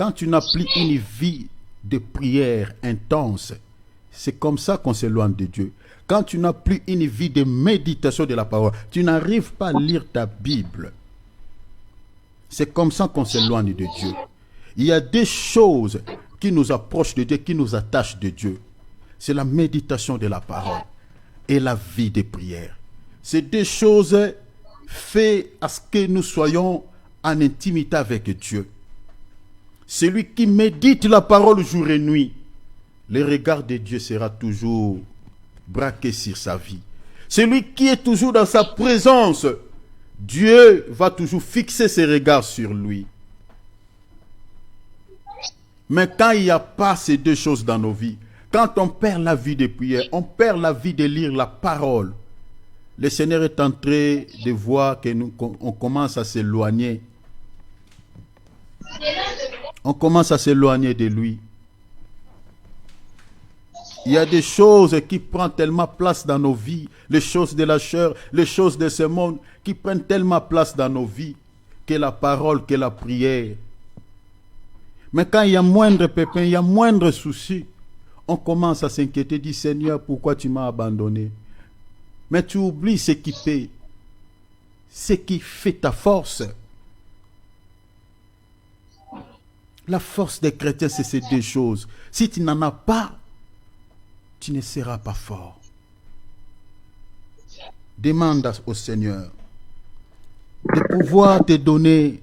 Quand tu n'as plus une vie de prière intense, c'est comme ça qu'on s'éloigne de Dieu. Quand tu n'as plus une vie de méditation de la parole, tu n'arrives pas à lire ta Bible. C'est comme ça qu'on s'éloigne de Dieu. Il y a des choses qui nous approchent de Dieu, qui nous attachent de Dieu. C'est la méditation de la parole et la vie de prière. C'est des choses faites à ce que nous soyons en intimité avec Dieu. Celui qui médite la parole jour et nuit, le regard de Dieu sera toujours braqué sur sa vie. Celui qui est toujours dans sa présence, Dieu va toujours fixer ses regards sur lui. Mais quand il n'y a pas ces deux choses dans nos vies, quand on perd la vie de prière, on perd la vie de lire la parole, le Seigneur est en train de voir qu'on commence à s'éloigner. On commence à s'éloigner de lui. Il y a des choses qui prennent tellement place dans nos vies, les choses de la chair, les choses de ce monde, qui prennent tellement place dans nos vies, que la parole, que la prière. Mais quand il y a moindre pépin, il y a moindre souci, on commence à s'inquiéter, dit Seigneur, pourquoi tu m'as abandonné? Mais tu oublies ce qui paie, ce qui fait ta force. La force des chrétiens, c'est ces deux choses. Si tu n'en as pas, tu ne seras pas fort. Demande au Seigneur de pouvoir te donner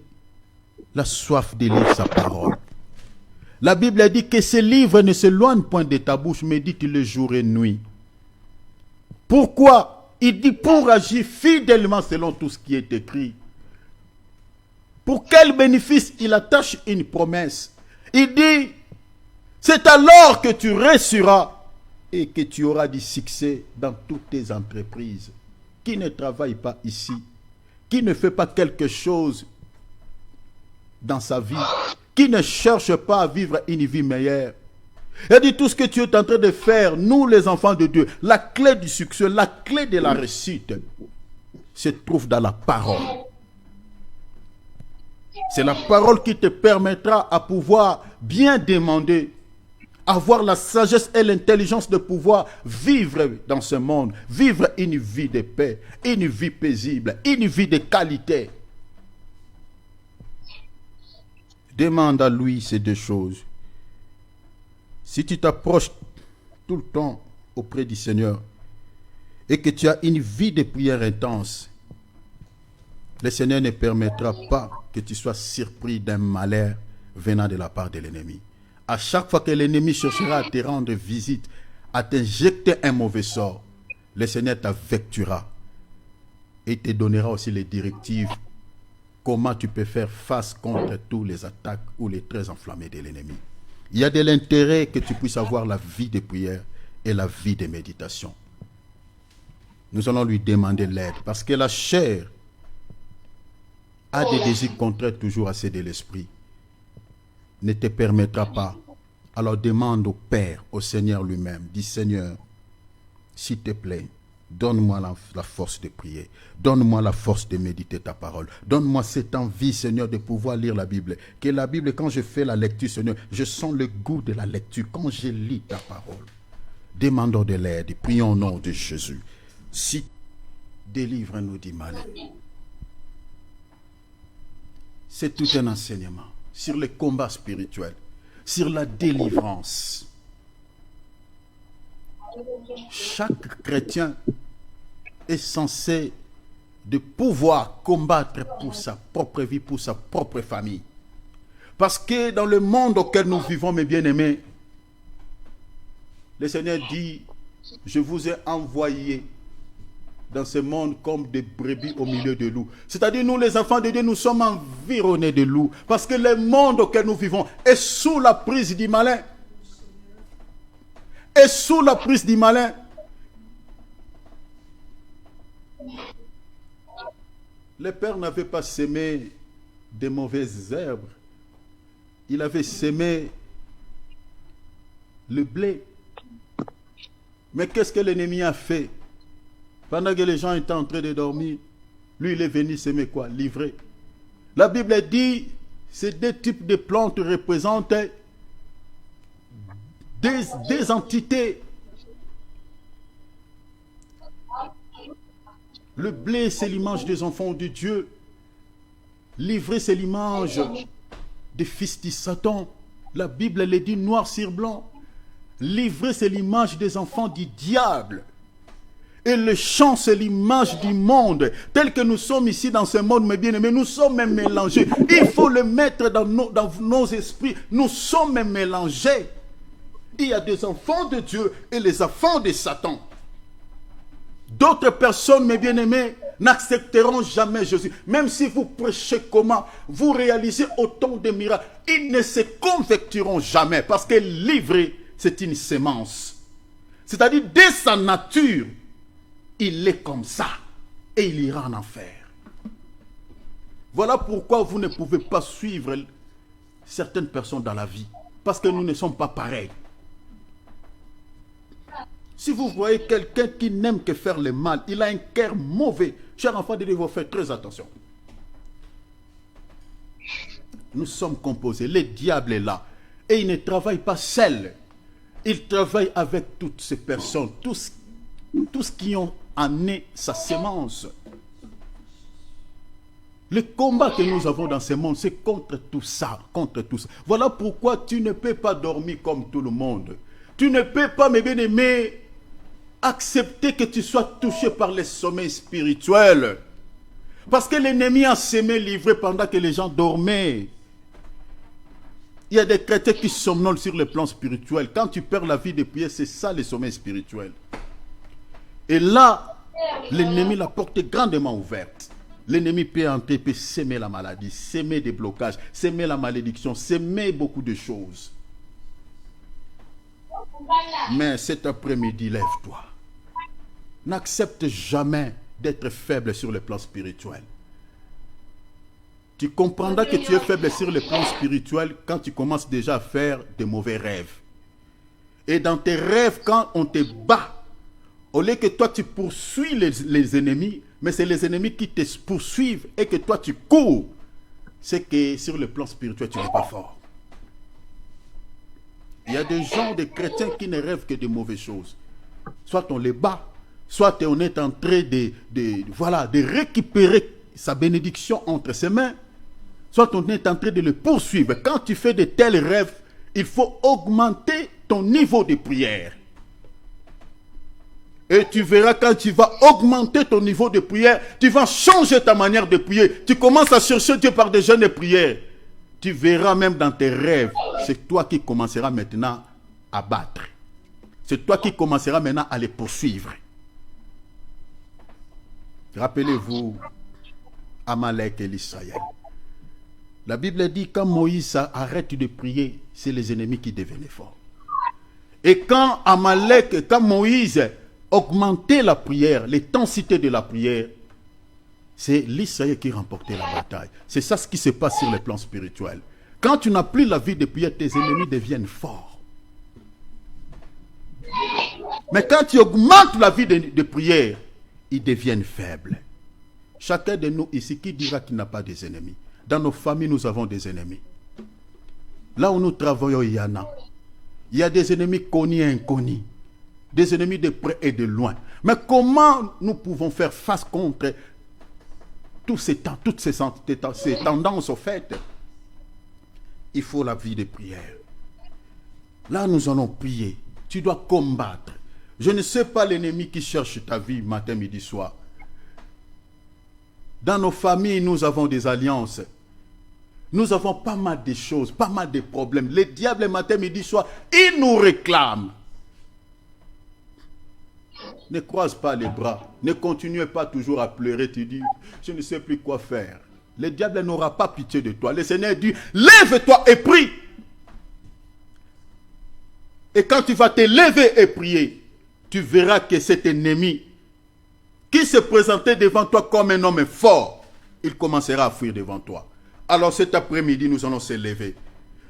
la soif de lire sa parole. La Bible dit que ce livre ne s'éloigne point de ta bouche, médite-le jour et nuit. Pourquoi? Il dit pour agir fidèlement selon tout ce qui est écrit. Pour quel bénéfice il attache une promesse? Il dit, c'est alors que tu réussiras et que tu auras du succès dans toutes tes entreprises. Qui ne travaille pas ici, qui ne fait pas quelque chose dans sa vie, qui ne cherche pas à vivre une vie meilleure. Il dit tout ce que tu es en train de faire, nous les enfants de Dieu, la clé du succès, la clé de la réussite se trouve dans la parole. C'est la parole qui te permettra à pouvoir bien demander, avoir la sagesse et l'intelligence de pouvoir vivre dans ce monde, vivre une vie de paix, une vie paisible, une vie de qualité. Demande à lui ces deux choses. Si tu t'approches tout le temps auprès du Seigneur et que tu as une vie de prière intense, le Seigneur ne permettra pas que tu sois surpris d'un malheur venant de la part de l'ennemi. À chaque fois que l'ennemi cherchera à te rendre visite, à t'injecter un mauvais sort, le Seigneur t'avertira et te donnera aussi les directives comment tu peux faire face contre tous les attaques ou les traits enflammés de l'ennemi. Il y a de l'intérêt que tu puisses avoir la vie de prière et la vie de méditation. Nous allons lui demander l'aide parce que la chair a des désirs contraires toujours à ceux de l'esprit. Ne te permettra pas. Alors demande au Père, au Seigneur lui-même. Dis Seigneur, s'il te plaît, donne-moi la force de prier. Donne-moi la force de méditer ta parole. Donne-moi cette envie, Seigneur, de pouvoir lire la Bible. Que la Bible, quand je fais la lecture, Seigneur, je sens le goût de la lecture. Quand je lis ta parole, demandons de l'aide. Prions au nom de Jésus. Si délivre-nous du mal. C'est tout un enseignement sur le combat spirituel, sur la délivrance. Chaque chrétien est censé de pouvoir combattre pour sa propre vie, pour sa propre famille. Parce que dans le monde auquel nous vivons, mes bien-aimés, le Seigneur dit, je vous ai envoyé dans ce monde comme des brebis au milieu de loups. C'est-à-dire nous les enfants de Dieu, nous sommes environnés de loups. Parce que le monde auquel nous vivons est sous la prise du malin. Est sous la prise du malin. Le Père n'avait pas semé de mauvaises herbes. Il avait semé le blé. Mais qu'est-ce que l'ennemi a fait? Pendant que les gens étaient en train de dormir, lui il est venu semer quoi? Livrer. La Bible dit, Ces deux types de plantes représentent des entités. Le blé, c'est l'image des enfants de Dieu. L'ivraie, c'est l'image des fils de Satan. La Bible, elle est dit noir sur blanc. L'ivraie, c'est l'image des enfants du diable. Et le chant, c'est l'image du monde. Tel que nous sommes ici dans ce monde, mes bien-aimés, nous sommes même mélangés. Il faut le mettre dans nos esprits. Nous sommes même mélangés. Il y a des enfants de Dieu et les enfants de Satan. D'autres personnes, mes bien-aimés, n'accepteront jamais Jésus. Même si vous prêchez comment, vous réalisez autant de miracles, ils ne se convertiront jamais. Parce que l'ivraie, c'est une sémence. C'est-à-dire, dès sa nature, il est comme ça. Et il ira en enfer. Voilà pourquoi vous ne pouvez pas suivre certaines personnes dans la vie. Parce que nous ne sommes pas pareils. Si vous voyez quelqu'un qui n'aime que faire le mal, il a un cœur mauvais. Chers enfants de Dieu, il faut faire très attention. Nous sommes composés. Le diable est là. Et il ne travaille pas seul. Il travaille avec toutes ces personnes. Tous qui ont amené sa sémence. Le combat que nous avons dans ce monde, c'est contre tout ça. Contre tout ça. Voilà pourquoi tu ne peux pas dormir comme tout le monde. Tu ne peux pas, mes bien-aimés, accepter que tu sois touché par les sommeils spirituels. Parce que l'ennemi a semé l'ivraie pendant que les gens dormaient. Il y a des chrétiens qui somnolent sur le plan spirituel. Quand tu perds la vie de prière, c'est ça les sommeils spirituels. Et là, l'ennemi, la porte est grandement ouverte. L'ennemi peut entrer, peut s'aimer la maladie, s'aimer des blocages, s'aimer la malédiction, s'aimer beaucoup de choses. Mais cet après-midi, lève-toi. N'accepte jamais d'être faible sur le plan spirituel. Tu comprendras que tu es faible sur le plan spirituel quand tu commences déjà à faire de mauvais rêves. Et dans tes rêves, quand on te bat, au lieu que toi tu poursuis les ennemis, mais c'est les ennemis qui te poursuivent et que toi tu cours, c'est que sur le plan spirituel, tu n'es pas fort. Il y a des gens, des chrétiens qui ne rêvent que de mauvaises choses. Soit on les bat, soit on est en train de récupérer sa bénédiction entre ses mains, soit on est en train de le poursuivre. Quand tu fais de tels rêves, il faut augmenter ton niveau de prière. Et tu verras, quand tu vas augmenter ton niveau de prière, tu vas changer ta manière de prier. Tu commences à chercher Dieu par des jeûnes de prière. Tu verras même dans tes rêves, c'est toi qui commenceras maintenant à battre. C'est toi qui commenceras maintenant à les poursuivre. Rappelez-vous Amalek et l'Israël. La Bible dit quand Moïse arrête de prier, c'est les ennemis qui devenaient forts. Et quand Moïse augmentait la prière, l'intensité de la prière, c'est l'Israël qui remportait la bataille. C'est ça ce qui se passe sur le plan spirituel. Quand tu n'as plus la vie de prière, tes ennemis deviennent forts. Mais quand tu augmentes la vie de prière, ils deviennent faibles. Chacun de nous ici, qui dira qu'il n'a pas des ennemis? Dans nos familles, nous avons des ennemis. Là où nous travaillons, il y en a. Il y a des ennemis connus et inconnus. Des ennemis de près et de loin. Mais comment nous pouvons faire face contre toutes ces tendances au fait? Il faut la vie de prière. Là, nous allons prier. Tu dois combattre. Je ne sais pas l'ennemi qui cherche ta vie matin, midi, soir. Dans nos familles, nous avons des alliances. Nous avons pas mal de choses, pas mal de problèmes. Le diable, matin, midi, soir, il nous réclame. Ne croise pas les bras. Ne continuez pas toujours à pleurer. Tu dis, je ne sais plus quoi faire. Le diable n'aura pas pitié de toi. Le Seigneur dit, lève-toi et prie. Et quand tu vas te lever et prier, tu verras que cet ennemi qui se présentait devant toi comme un homme fort, il commencera à fuir devant toi. Alors cet après-midi, nous allons se lever.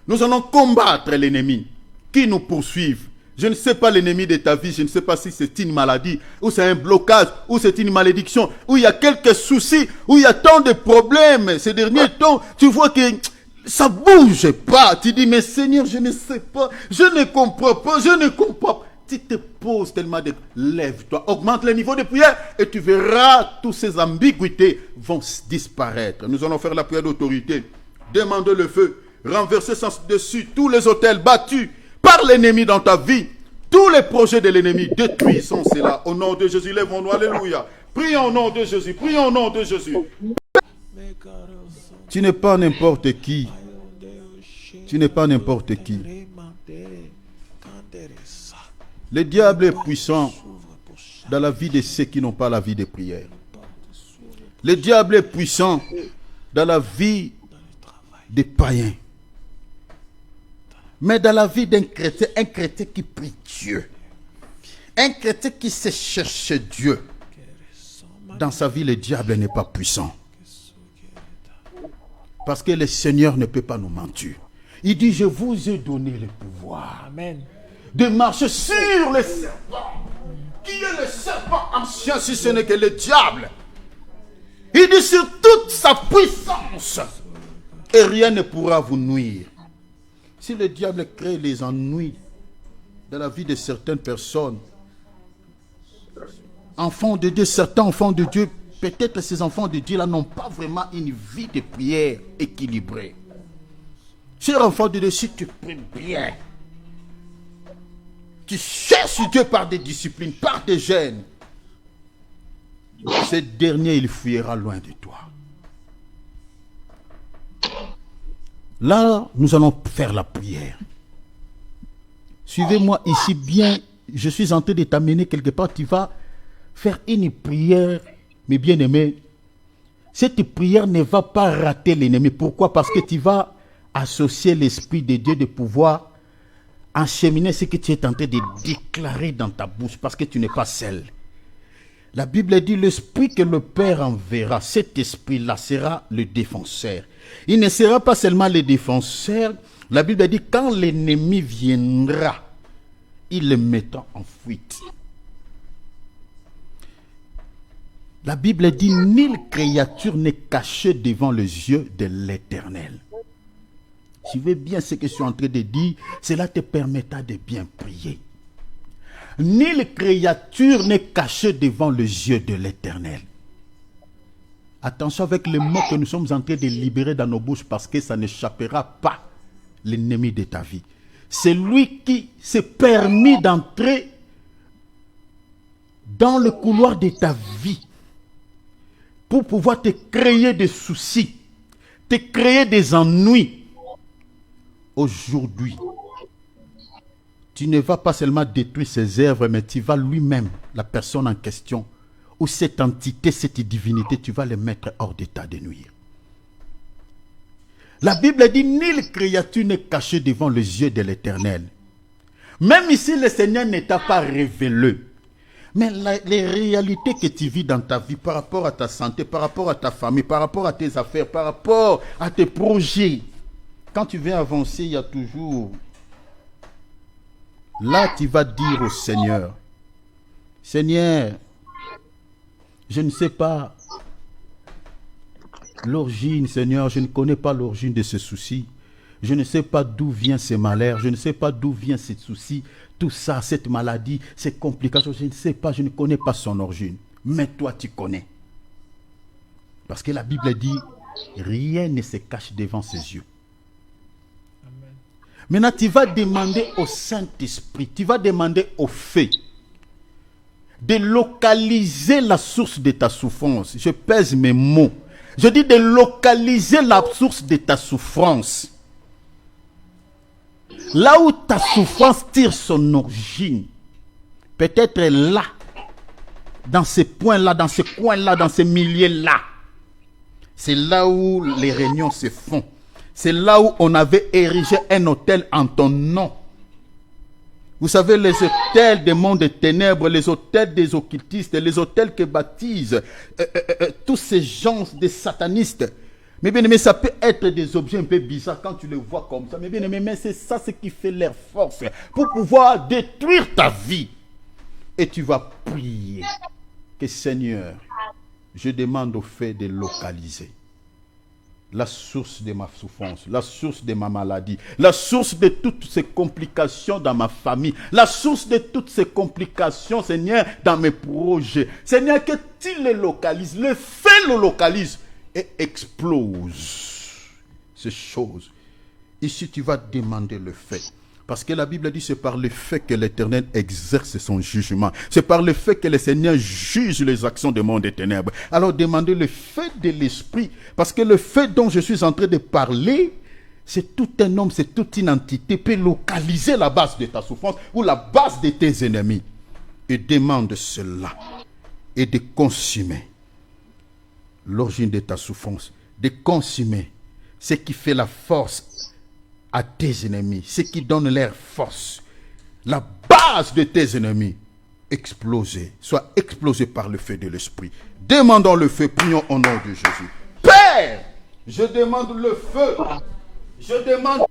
Nous allons combattre l'ennemi qui nous poursuit. Je ne sais pas l'ennemi de ta vie, je ne sais pas si c'est une maladie, ou c'est un blocage, ou c'est une malédiction, ou il y a quelques soucis, ou il y a tant de problèmes. Ces derniers temps, tu vois que Ça bouge pas. Tu dis, mais Seigneur, je ne sais pas, je ne comprends pas, je ne comprends pas. Tu te poses tellement de... Lève-toi, augmente le niveau de prière et tu verras toutes ces ambiguïtés vont disparaître. Nous allons faire la prière d'autorité. Demande le feu. Renverser sans dessus tous les autels battus par l'ennemi dans ta vie. Tous les projets de l'ennemi, détruisons cela. Au nom de Jésus, lève-nous, alléluia. Prions au nom de Jésus, prions au nom de Jésus. Tu n'es pas n'importe qui. Tu n'es pas n'importe qui. Le diable est puissant dans la vie de ceux qui n'ont pas la vie de prière. Le diable est puissant dans la vie des païens. Mais dans la vie d'un chrétien, un chrétien qui prie Dieu, un chrétien qui sait chercher Dieu, dans sa vie, le diable n'est pas puissant. Parce que le Seigneur ne peut pas nous mentir. Il dit, je vous ai donné le pouvoir. Amen. De marcher sur le serpent. Qui est le serpent ancien si ce n'est que le diable? Il dit sur toute sa puissance. Et rien ne pourra vous nuire. Si le diable crée les ennuis dans la vie de certaines personnes, enfants de Dieu, certains enfants de Dieu, peut-être ces enfants de Dieu là n'ont pas vraiment une vie de prière équilibrée. Chers enfants de Dieu, si tu pries bien, tu cherches Dieu par des disciplines, par des jeûnes, ce dernier, il fuira loin de toi. Là, nous allons faire la prière. Suivez-moi ici bien. Je suis en train de t'amener quelque part. Tu vas faire une prière, mes bien-aimés. Cette prière ne va pas rater l'ennemi. Pourquoi? Parce que tu vas associer l'Esprit de Dieu de pouvoir encheminer ce que tu es en train de déclarer dans ta bouche. Parce que tu n'es pas seul. La Bible dit, l'esprit que le Père enverra, cet esprit-là sera le défenseur. Il ne sera pas seulement le défenseur. La Bible dit, quand l'ennemi viendra, il le mettra en fuite. La Bible dit, nulle créature n'est cachée devant les yeux de l'Éternel. Suivez bien ce que je suis en train de dire, cela te permettra de bien prier. Nulle créature n'est cachée devant les yeux de l'Éternel. Attention avec les mots que nous sommes en train de libérer dans nos bouches parce que ça n'échappera pas l'ennemi de ta vie. C'est lui qui s'est permis d'entrer dans le couloir de ta vie pour pouvoir te créer des soucis, te créer des ennuis. Aujourd'hui, tu ne vas pas seulement détruire ses œuvres, mais tu vas lui-même, la personne en question, ou cette entité, cette divinité, tu vas les mettre hors d'état de nuire. La Bible dit, nulle créature n'est cachée devant les yeux de l'Éternel. Même ici, le Seigneur ne t'a pas révélé. Mais les réalités que tu vis dans ta vie, par rapport à ta santé, par rapport à ta famille, par rapport à tes affaires, par rapport à tes projets, quand tu viens avancer, il y a toujours... Là, tu vas dire au Seigneur, Seigneur, je ne sais pas l'origine, Seigneur, je ne connais pas l'origine de ce souci. Je ne sais pas d'où vient ce malheur, je ne sais pas d'où vient ce souci, tout ça, cette maladie, ces complications, je ne sais pas, je ne connais pas son origine. Mais toi, tu connais. Parce que la Bible dit, rien ne se cache devant ses yeux. Maintenant, tu vas demander au Saint-Esprit, tu vas demander au feu de localiser la source de ta souffrance. Je pèse mes mots. Je dis de localiser la source de ta souffrance. Là où ta souffrance tire son origine, peut-être là, dans ces points-là, dans ces coins-là, dans ces milieux-là. C'est là où les réunions se font. C'est là où on avait érigé un hôtel en ton nom. Vous savez, les hôtels des mondes des ténèbres, les hôtels des occultistes, les hôtels que baptisent tous ces gens des satanistes. Mais bien aimé, ça peut être des objets un peu bizarres quand tu les vois comme ça. Mais bien aimé, mais c'est ça ce qui fait leur force pour pouvoir détruire ta vie. Et tu vas prier que Seigneur, je demande au fait de localiser. la source de ma souffrance, la source de ma maladie, la source de toutes ces complications dans ma famille, la source de toutes ces complications, Seigneur, dans mes projets. Seigneur, que tu les localises, le feu le localise et explose ces choses. Ici, tu vas demander le fait. Parce que la Bible dit, c'est par le fait que l'Éternel exerce son jugement. C'est par le fait que le Seigneur juge les actions du monde des ténèbres. Alors demandez le fait de l'esprit. Parce que le fait dont je suis en train de parler, c'est tout un homme, c'est toute une entité, peut localiser la base de ta souffrance ou la base de tes ennemis. Et demande cela. Et de consumer l'origine de ta souffrance. De consumer ce qui fait la force à tes ennemis, ce qui donne leur force, la base de tes ennemis, exploser, soit explosé par le feu de l'esprit. Demandons le feu, prions au nom de Jésus. Père, je demande le feu, je demande.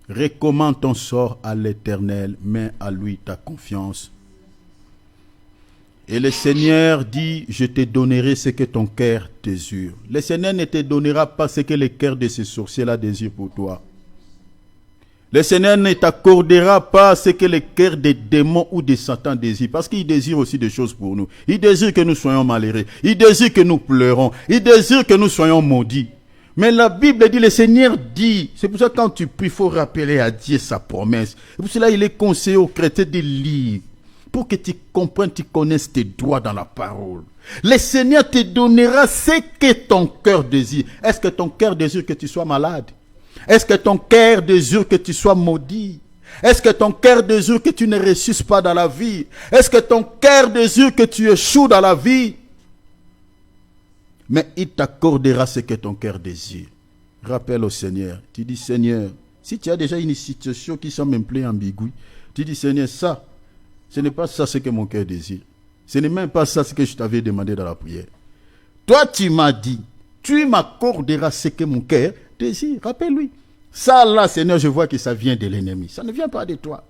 Recommande ton sort à l'Éternel, mets à lui ta confiance. Et le Seigneur dit, je te donnerai ce que ton cœur désire. Le Seigneur ne te donnera pas ce que le cœur de ces sorciers-là désire pour toi. Le Seigneur ne t'accordera pas ce que le cœur des démons ou des Satan désire. Parce qu'il désire aussi des choses pour nous. Il désire que nous soyons malheureux. Il désire que nous pleurons. Il désire que nous soyons maudits. Mais la Bible dit, le Seigneur dit, c'est pour ça que quand tu pries, il faut rappeler à Dieu sa promesse. Et pour cela, il est conseillé aux chrétiens de lire. Pour que tu comprennes, tu connaisses tes droits dans la parole. Le Seigneur te donnera ce que ton cœur désire. Est-ce que ton cœur désire que tu sois malade? Est-ce que ton cœur désire que tu sois maudit? Est-ce que ton cœur désire que tu ne réussisses pas dans la vie? Est-ce que ton cœur désire que tu échoues dans la vie? Mais il t'accordera ce que ton cœur désire. Rappelle au Seigneur. Tu dis, Seigneur, si tu as déjà une situation qui semble un peu ambiguë, tu dis, Seigneur, ça, ce n'est pas ça ce que mon cœur désire. Ce n'est même pas ça ce que je t'avais demandé dans la prière. Toi, tu m'as dit, tu m'accorderas ce que mon cœur désire. Rappelle-lui. Ça là, Seigneur, je vois que ça vient de l'ennemi. Ça ne vient pas de toi.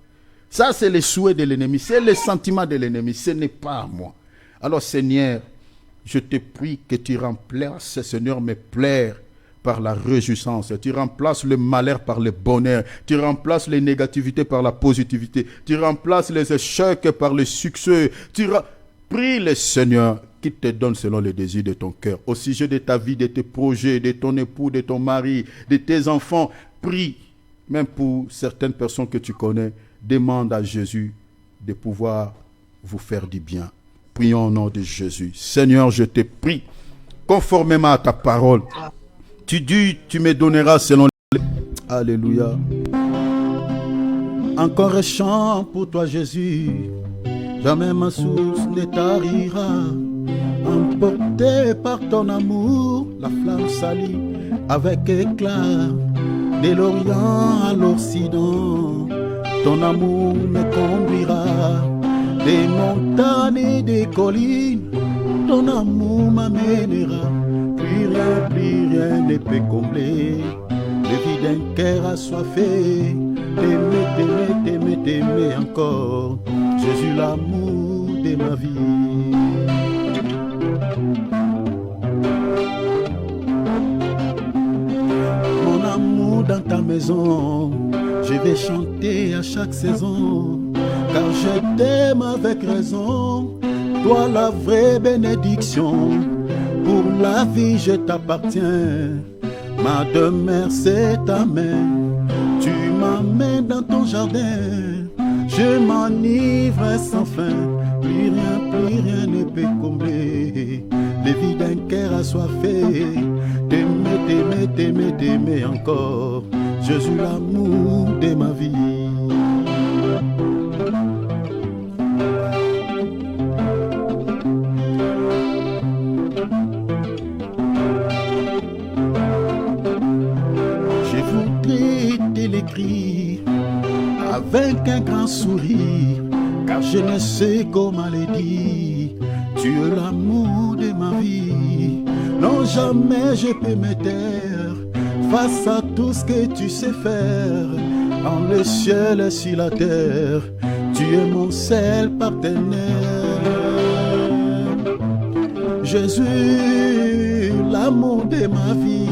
Ça, c'est le souhait de l'ennemi. C'est le sentiment de l'ennemi. Ce n'est pas à moi. Alors, Seigneur, je te prie que tu remplaces, Seigneur, mes plaies par la réjouissance. Tu remplaces le malheur par le bonheur. Tu remplaces les négativités par la positivité. Tu remplaces les échecs par le succès. Prie le Seigneur qui te donne selon les désirs de ton cœur. Au sujet de ta vie, de tes projets, de ton époux, de ton mari, de tes enfants. Prie. Même pour certaines personnes que tu connais, demande à Jésus de pouvoir vous faire du bien. Prions au nom de Jésus. Seigneur, je te prie, conformément à ta parole, tu dis, tu me donneras selon les... Alléluia. Encore un chant pour toi, Jésus. Jamais ma source ne tarira. Emporté par ton amour, la flamme s'allie avec éclat. De l'Orient à l'Occident, ton amour me conduira. Des montagnes et des collines, ton amour m'amènera. Plus rien ne peut combler le vide d'un cœur assoiffé. T'aimer, t'aimer, t'aimer, t'aimer encore. Jésus, l'amour de ma vie. Mon amour dans ta maison, je vais chanter à chaque saison. Car je t'aime avec raison, toi la vraie bénédiction. Pour la vie je t'appartiens, ma demeure c'est ta main. Tu m'amènes dans ton jardin, je m'enivre sans fin. Plus rien ne peut combler les vies d'un cœur assoiffé. T'aimer, t'aimer, t'aimer, t'aimer encore. Jésus, l'amour de ma vie. Avec un grand sourire, car je ne sais comment le dire. Tu es l'amour de ma vie. Non, jamais je peux me taire face à tout ce que tu sais faire. En le ciel et sur la terre, tu es mon seul partenaire. Jésus, l'amour de ma vie.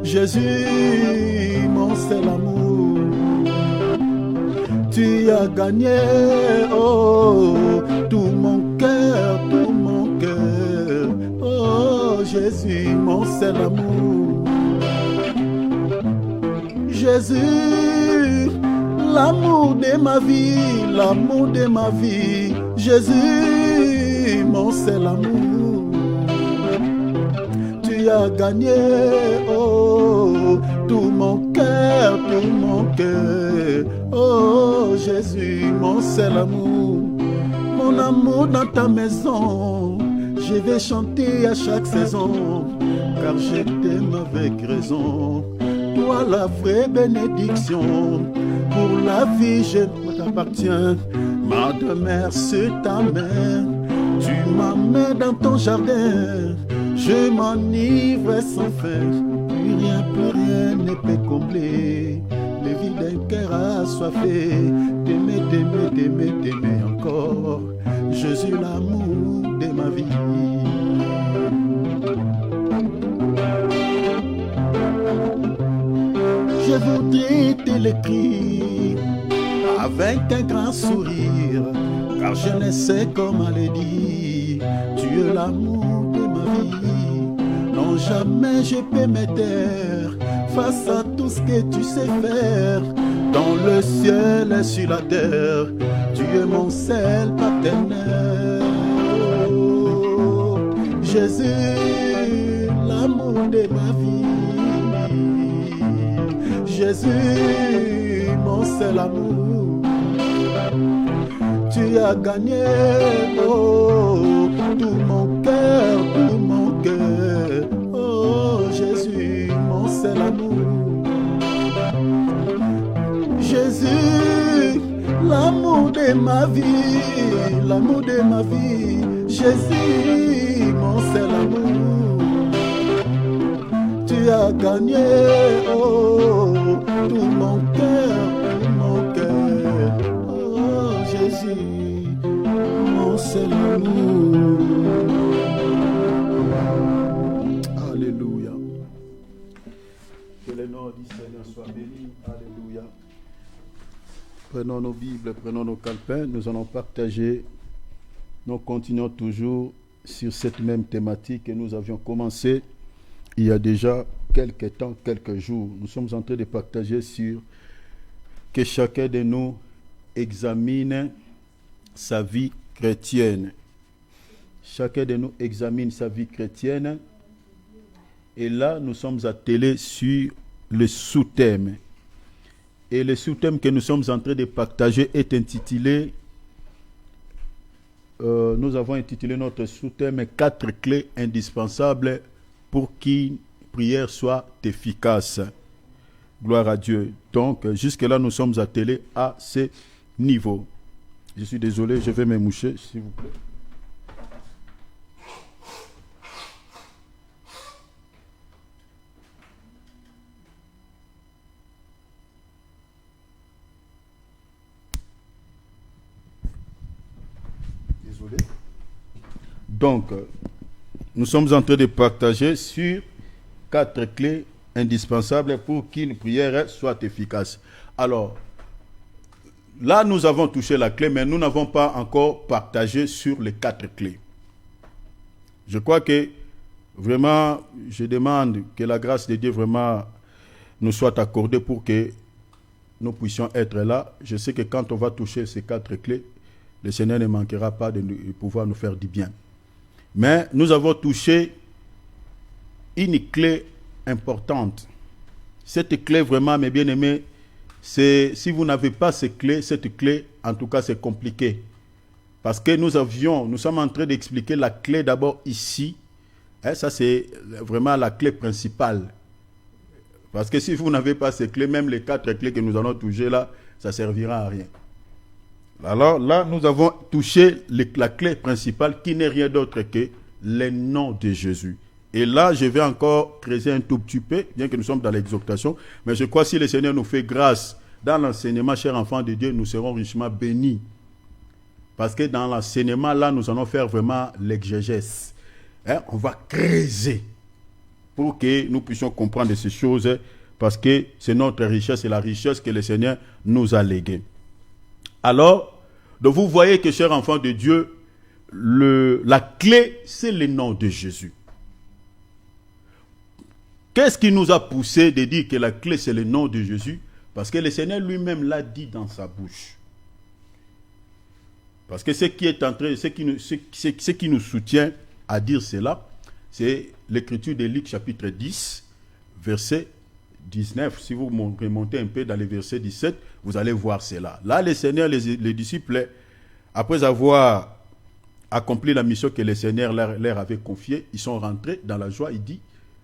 Jésus, mon seul amour. Tu as gagné, oh, tout mon cœur, tout mon cœur. Oh, Jésus, mon seul amour. Jésus, l'amour de ma vie, l'amour de ma vie. Jésus, mon seul amour. Tu as gagné, oh, tout mon cœur, tout mon cœur. Oh, Jésus, mon seul amour. Mon amour dans ta maison, je vais chanter à chaque saison, car je t'aime avec raison. Toi la vraie bénédiction, pour la vie je t'appartiens. Ma demeure sur ta main, tu m'amènes dans ton jardin. Je m'enivre sans fin, plus rien ne peut combler le vide d'un cœur assoiffé. T'aimer, t'aimer, t'aimer, t'aimer encore. Jésus, l'amour de ma vie. Je voudrais te l'écrire avec un grand sourire, car je ne sais comment le dire. Tu es l'amour de ma vie. Non, jamais je peux me taire face à tout ce que tu sais faire. Dans le ciel et sur la terre, tu es mon seul partenaire. Oh, Jésus, l'amour de ma vie. Jésus, mon seul amour. Tu as gagné, oh, tout mon cœur, tout mon cœur. Oh, Jésus, mon seul amour. Jésus, l'amour de ma vie, l'amour de ma vie. Jésus, mon seul amour. Tu as gagné, oh, tout mon cœur, tout mon cœur. Oh, Jésus, mon seul amour. Alléluia. Que le nom du Seigneur soit béni. Alléluia. Prenons nos Bibles, prenons nos calepins. Nous allons partager. Nous continuons toujours sur cette même thématique que nous avions commencé il y a déjà quelques temps, quelques jours. Nous sommes en train de partager sur que chacun de nous examine sa vie chrétienne. Chacun de nous examine sa vie chrétienne. Et là, nous sommes attelés sur le sous-thème. Et le sous-thème que nous sommes en train de partager est intitulé, nous avons intitulé notre sous-thème « 4 clés indispensables pour qu'une prière soit efficace ». Gloire à Dieu. Donc, jusque-là, nous sommes attelés à ce niveau. Je suis désolé, je vais me moucher, s'il vous plaît. Désolé. Donc, nous sommes en train de partager sur 4 clés indispensables pour qu'une prière soit efficace. Alors, là, nous avons touché la clé, mais nous n'avons pas encore partagé sur les 4 clés. Je crois que vraiment, je demande que la grâce de Dieu vraiment nous soit accordée pour que nous puissions être là. Je sais que quand on va toucher ces 4 clés, le Seigneur ne manquera pas de pouvoir nous faire du bien. Mais nous avons touché une clé importante. Cette clé vraiment, mes bien-aimés, c'est, si vous n'avez pas cette clé, en tout cas, c'est compliqué. Parce que nous sommes en train d'expliquer la clé d'abord ici. Ça, c'est vraiment la clé principale. Parce que si vous n'avez pas ces clés, même les 4 clés que nous allons toucher là, ça ne servira à rien. Alors là, nous avons touché la clé principale qui n'est rien d'autre que le nom de Jésus. Et là, je vais encore creuser un tout petit peu, bien que nous sommes dans l'exhortation. Mais je crois que si le Seigneur nous fait grâce dans l'enseignement, chers enfants de Dieu, nous serons richement bénis. Parce que dans l'enseignement, là, nous allons faire vraiment l'exégèse. On va creuser pour que nous puissions comprendre ces choses, parce que c'est notre richesse, c'est la richesse que le Seigneur nous a léguée. Alors, donc vous voyez que, chers enfants de Dieu, la clé, c'est le nom de Jésus. Qu'est-ce qui nous a poussé de dire que la clé, c'est le nom de Jésus? Parce que le Seigneur lui-même l'a dit dans sa bouche. Parce que ce qui nous soutient à dire cela, c'est l'écriture de Luc chapitre 10, verset 19. Si vous remontez un peu dans le verset 17, vous allez voir cela. Là, le Seigneur, les disciples, après avoir accompli la mission que le Seigneur leur avait confiée, ils sont rentrés dans la joie. Il dit,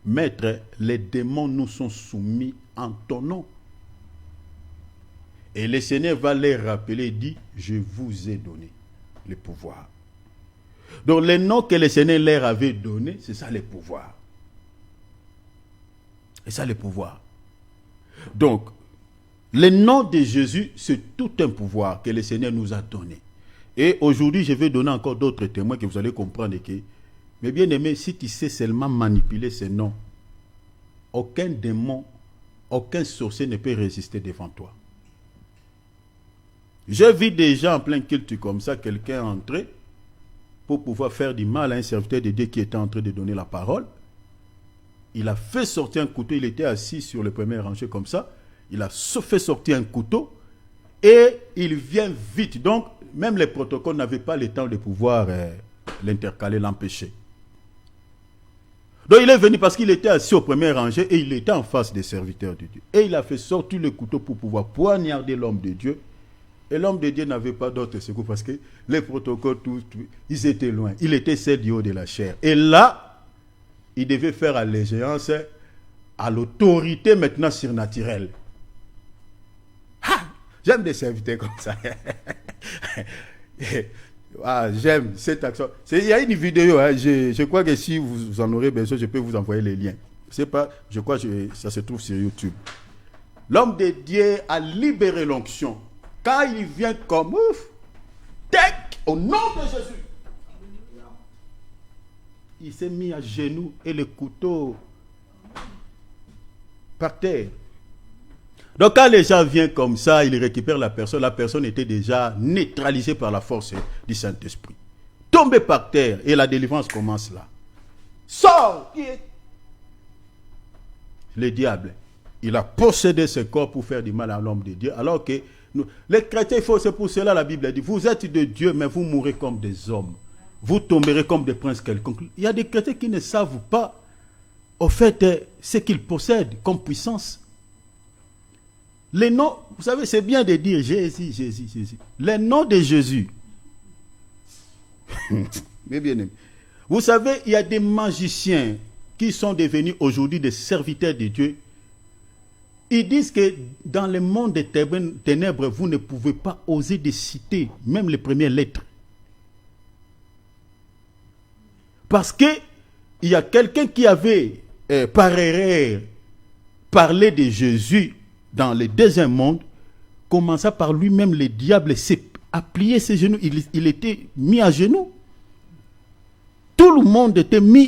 Maître, les démons nous sont soumis en ton nom. Et le Seigneur va les rappeler et dit, je vous ai donné le pouvoir. Donc les noms que le Seigneur leur avait donnés, c'est ça le pouvoir. C'est ça le pouvoir. Donc, le nom de Jésus, c'est tout un pouvoir que le Seigneur nous a donné. Et aujourd'hui, je vais donner encore d'autres témoins que vous allez comprendre que, mais bien aimé, si tu sais seulement manipuler ces noms, aucun démon, aucun sorcier ne peut résister devant toi. J'ai vu des gens en plein culte comme ça, quelqu'un entrer pour pouvoir faire du mal à un serviteur de Dieu qui était en train de donner la parole. Il a fait sortir un couteau, il était assis sur le premier rangé comme ça, il a fait sortir un couteau et il vient vite. Donc, même les protocoles n'avaient pas le temps de pouvoir l'intercaler, l'empêcher. Donc il est venu parce qu'il était assis au premier rangé et il était en face des serviteurs de Dieu. Et il a fait sortir le couteau pour pouvoir poignarder l'homme de Dieu. Et l'homme de Dieu n'avait pas d'autre secours parce que les protocoles, ils étaient loin. Il était seul du haut de la chair. Et là, il devait faire allégeance à l'autorité maintenant surnaturelle. Ah, j'aime des serviteurs comme ça. Ah, j'aime cette action. Il y a une vidéo, hein, je crois que si vous en aurez besoin, je peux vous envoyer les liens. C'est pas, je crois que ça se trouve sur YouTube. L'homme de Dieu a libéré l'onction. Quand il vient comme ouf, tac, au nom de Jésus, il s'est mis à genoux et le couteau par terre. Donc quand les gens viennent comme ça, ils récupèrent la personne était déjà neutralisée par la force du Saint-Esprit. Tombé par terre et la délivrance commence là. Sors! Le diable, il a possédé ce corps pour faire du mal à l'homme de Dieu, alors que les chrétiens, c'est pour cela la Bible dit, vous êtes de Dieu, mais vous mourrez comme des hommes. Vous tomberez comme des princes quelconques. Il y a des chrétiens qui ne savent pas, au fait, ce qu'ils possèdent comme puissance. Les noms, vous savez, c'est bien de dire Jésus, Jésus, Jésus. Les noms de Jésus. Mais bien aimé. Vous savez, il y a des magiciens qui sont devenus aujourd'hui des serviteurs de Dieu. Ils disent que dans le monde des ténèbres, vous ne pouvez pas oser de citer même les premières lettres. Parce que il y a quelqu'un qui avait par erreur parlé de Jésus dans le deuxième monde, commença par lui-même, le diable a plié ses genoux, il était mis à genoux. Tout le monde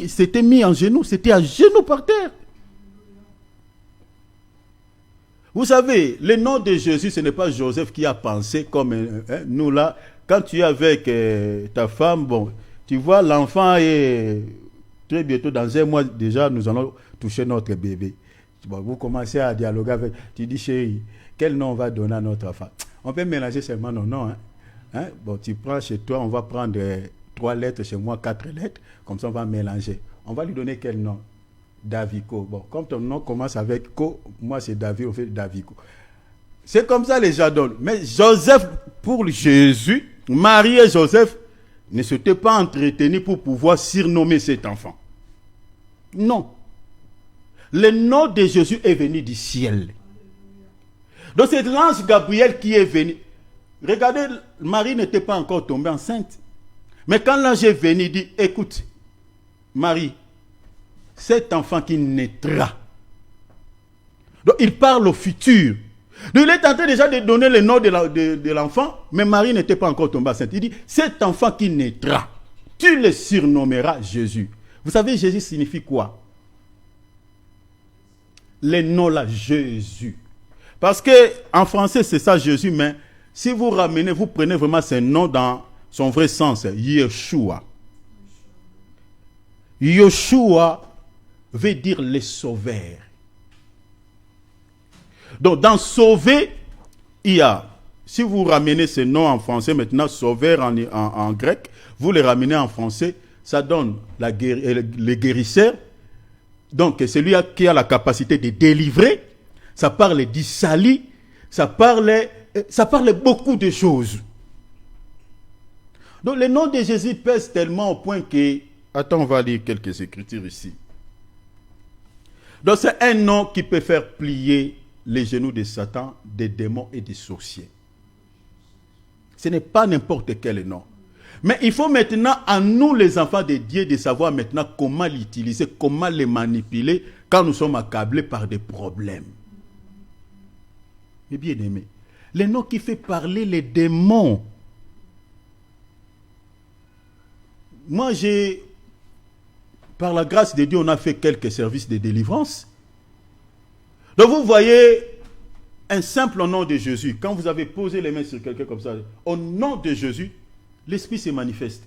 s'était mis en genoux, c'était à genoux par terre. Vous savez, le nom de Jésus, ce n'est pas Joseph qui a pensé comme nous là. Quand tu es avec ta femme, bon, tu vois, l'enfant est très bientôt, dans un mois déjà, nous allons toucher notre bébé. Bon, vous commencez à dialoguer avec, tu dis, chérie, quel nom on va donner à notre enfant? On peut mélanger seulement nos noms. Hein? Bon, tu prends chez toi, on va prendre 3 lettres, chez moi 4 lettres, comme ça on va mélanger. On va lui donner quel nom? Davico. Bon, comme ton nom commence avec Co, moi c'est David, on fait Davico. C'est comme ça les gens donnent. Mais Joseph, pour Jésus, Marie et Joseph ne s'étaient pas entretenus pour pouvoir surnommer cet enfant. Non. Le nom de Jésus est venu du ciel. Donc c'est l'ange Gabriel qui est venu. Regardez, Marie n'était pas encore tombée enceinte. Mais quand l'ange est venu, il dit, écoute, Marie, cet enfant qui naîtra. Donc il parle au futur. Donc il est en train déjà de donner le nom de l'enfant, mais Marie n'était pas encore tombée enceinte. Il dit, cet enfant qui naîtra, tu le surnommeras Jésus. Vous savez, Jésus signifie quoi? Les noms là, Jésus. Parce que en français, c'est ça Jésus, mais si vous ramenez, vous prenez vraiment ce nom dans son vrai sens, Yeshua. Yeshua veut dire les sauveurs. Donc, dans sauver, il y a, si vous ramenez ce nom en français, maintenant, sauveur en grec, vous les ramenez en français, ça donne les guérisseurs. Donc, celui qui a la capacité de délivrer, ça parle du salut, ça parle beaucoup de choses. Donc, le nom de Jésus pèse tellement au point que... Attends, on va lire quelques écritures ici. Donc, c'est un nom qui peut faire plier les genoux de Satan, des démons et des sorciers. Ce n'est pas n'importe quel nom. Mais il faut maintenant, à nous les enfants de Dieu, de savoir maintenant comment l'utiliser, comment les manipuler quand nous sommes accablés par des problèmes. Mais bien aimé, le nom qui fait parler les démons. Moi, par la grâce de Dieu, on a fait quelques services de délivrance. Donc vous voyez, un simple nom de Jésus, quand vous avez posé les mains sur quelqu'un comme ça, au nom de Jésus, l'Esprit se manifeste.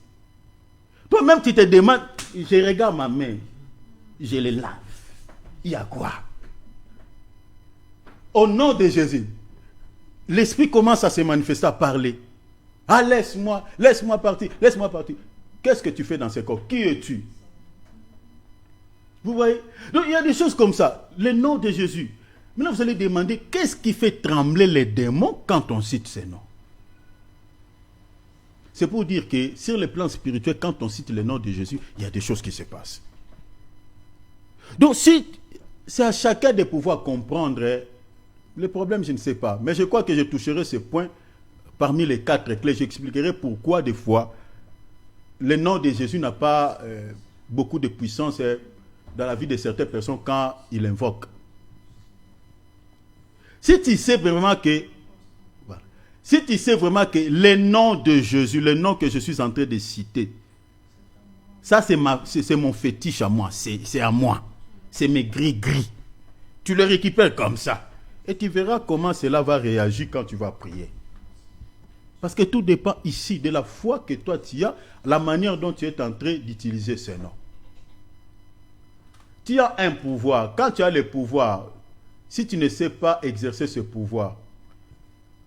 Toi-même, tu te demandes, je regarde ma main, je les lave. Il y a quoi? Au nom de Jésus, l'Esprit commence à se manifester, à parler. Ah, laisse-moi partir, laisse-moi partir. Qu'est-ce que tu fais dans ce corps? Qui es-tu? Vous voyez? Donc il y a des choses comme ça. Le nom de Jésus. Maintenant vous allez demander, qu'est-ce qui fait trembler les démons quand on cite ces noms? C'est pour dire que sur le plan spirituel, quand on cite le nom de Jésus, il y a des choses qui se passent. Donc si c'est à chacun de pouvoir comprendre le problème, je ne sais pas. Mais je crois que je toucherai ce point parmi les 4 clés. J'expliquerai pourquoi des fois le nom de Jésus n'a pas beaucoup de puissance dans la vie de certaines personnes quand ils l'invoquent. Si tu sais vraiment que le nom de Jésus, le nom que je suis en train de citer, ça c'est mon fétiche à moi, c'est à moi, c'est mes gris-gris. Tu le récupères comme ça et tu verras comment cela va réagir quand tu vas prier. Parce que tout dépend ici de la foi que toi tu as, la manière dont tu es en train d'utiliser ce nom. Tu as un pouvoir. Quand tu as le pouvoir, si tu ne sais pas exercer ce pouvoir,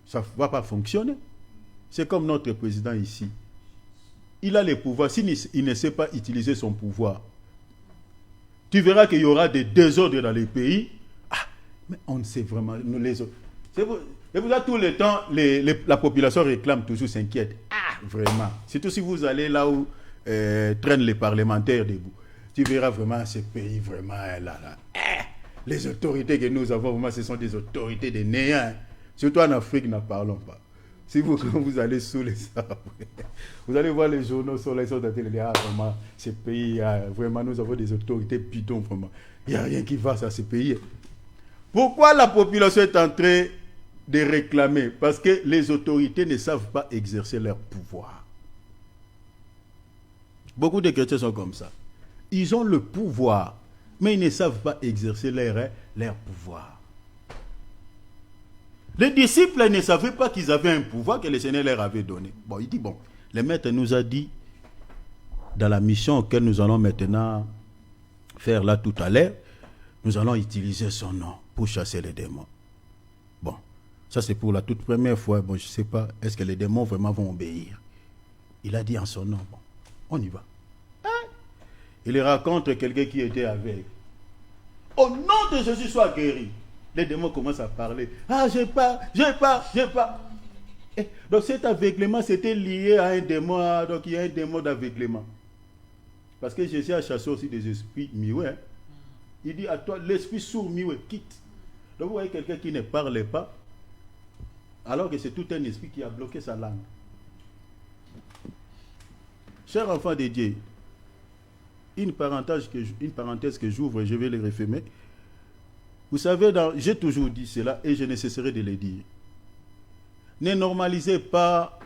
ça ne va pas fonctionner. C'est comme notre président ici. Il a le pouvoir. S'il ne sait pas utiliser son pouvoir, tu verras qu'il y aura des désordres dans les pays. Ah, mais on ne sait vraiment. Nous, les autres. C'est pour ça tout le temps, la population réclame toujours, s'inquiète. Ah, vraiment. Surtout si vous allez là où traînent les parlementaires debout. Tu verras vraiment ce pays, vraiment, là. Les autorités que nous avons, vraiment, ce sont des autorités de néant. Surtout en Afrique, n'en parlons pas. Si vous allez sous les arbres, vous allez voir les journaux sur les sortes de télé. Ah, vraiment, ce pays, vraiment, nous avons des autorités bidons, vraiment. Il n'y a rien qui va à ce pays. Pourquoi la population est en train de réclamer? Parce que les autorités ne savent pas exercer leur pouvoir. Beaucoup de chrétiens sont comme ça. Ils ont le pouvoir, mais ils ne savent pas exercer leur pouvoir. Les disciples ne savaient pas qu'ils avaient un pouvoir que le Seigneur leur avait donné. Bon, il dit, le maître nous a dit, dans la mission auquel nous allons maintenant faire là tout à l'heure, nous allons utiliser son nom pour chasser les démons. Bon, ça c'est pour la toute première fois. Bon, je ne sais pas, est-ce que les démons vraiment vont obéir? Il a dit en son nom, bon, on y va. Il raconte quelqu'un qui était avec. Au nom de Jésus, sois guéri. Les démons commencent à parler. Ah, j'ai pas. Donc cet aveuglement, c'était lié à un démon. Donc il y a un démon d'aveuglement. Parce que Jésus a chassé aussi des esprits muets. Il dit à toi, l'esprit sourd muet, quitte. Donc vous voyez quelqu'un qui ne parle pas, alors que c'est tout un esprit qui a bloqué sa langue. Chers enfants de Dieu, une parenthèse que j'ouvre, je vais le refermer. Vous savez, j'ai toujours dit cela et je ne cesserai de le dire. Ne normalisez pas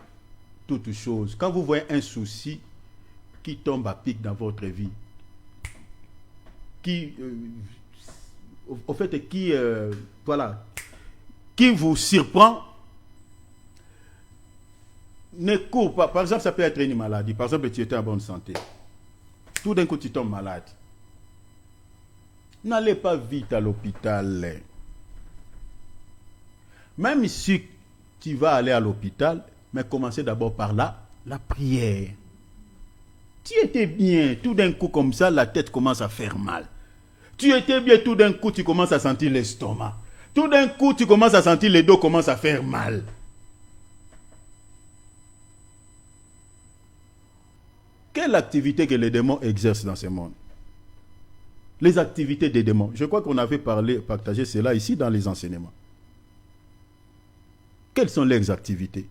toutes choses. Quand vous voyez un souci qui tombe à pic dans votre vie, qui au fait, voilà, qui vous surprend, ne cours pas. Par exemple, ça peut être une maladie. Par exemple, tu étais en bonne santé. Tout d'un coup, tu tombes malade. N'allez pas vite à l'hôpital. Même si tu vas aller à l'hôpital, mais commencez d'abord par la prière. Tu étais bien, tout d'un coup comme ça, la tête commence à faire mal. Tu étais bien, tout d'un coup, tu commences à sentir l'estomac. Tout d'un coup, tu commences à sentir les dos commencent à faire mal. Quelle activité que les démons exercent dans ce monde? Les activités des démons. Je crois qu'on avait partagé cela ici dans les enseignements. Quelles sont leurs activités?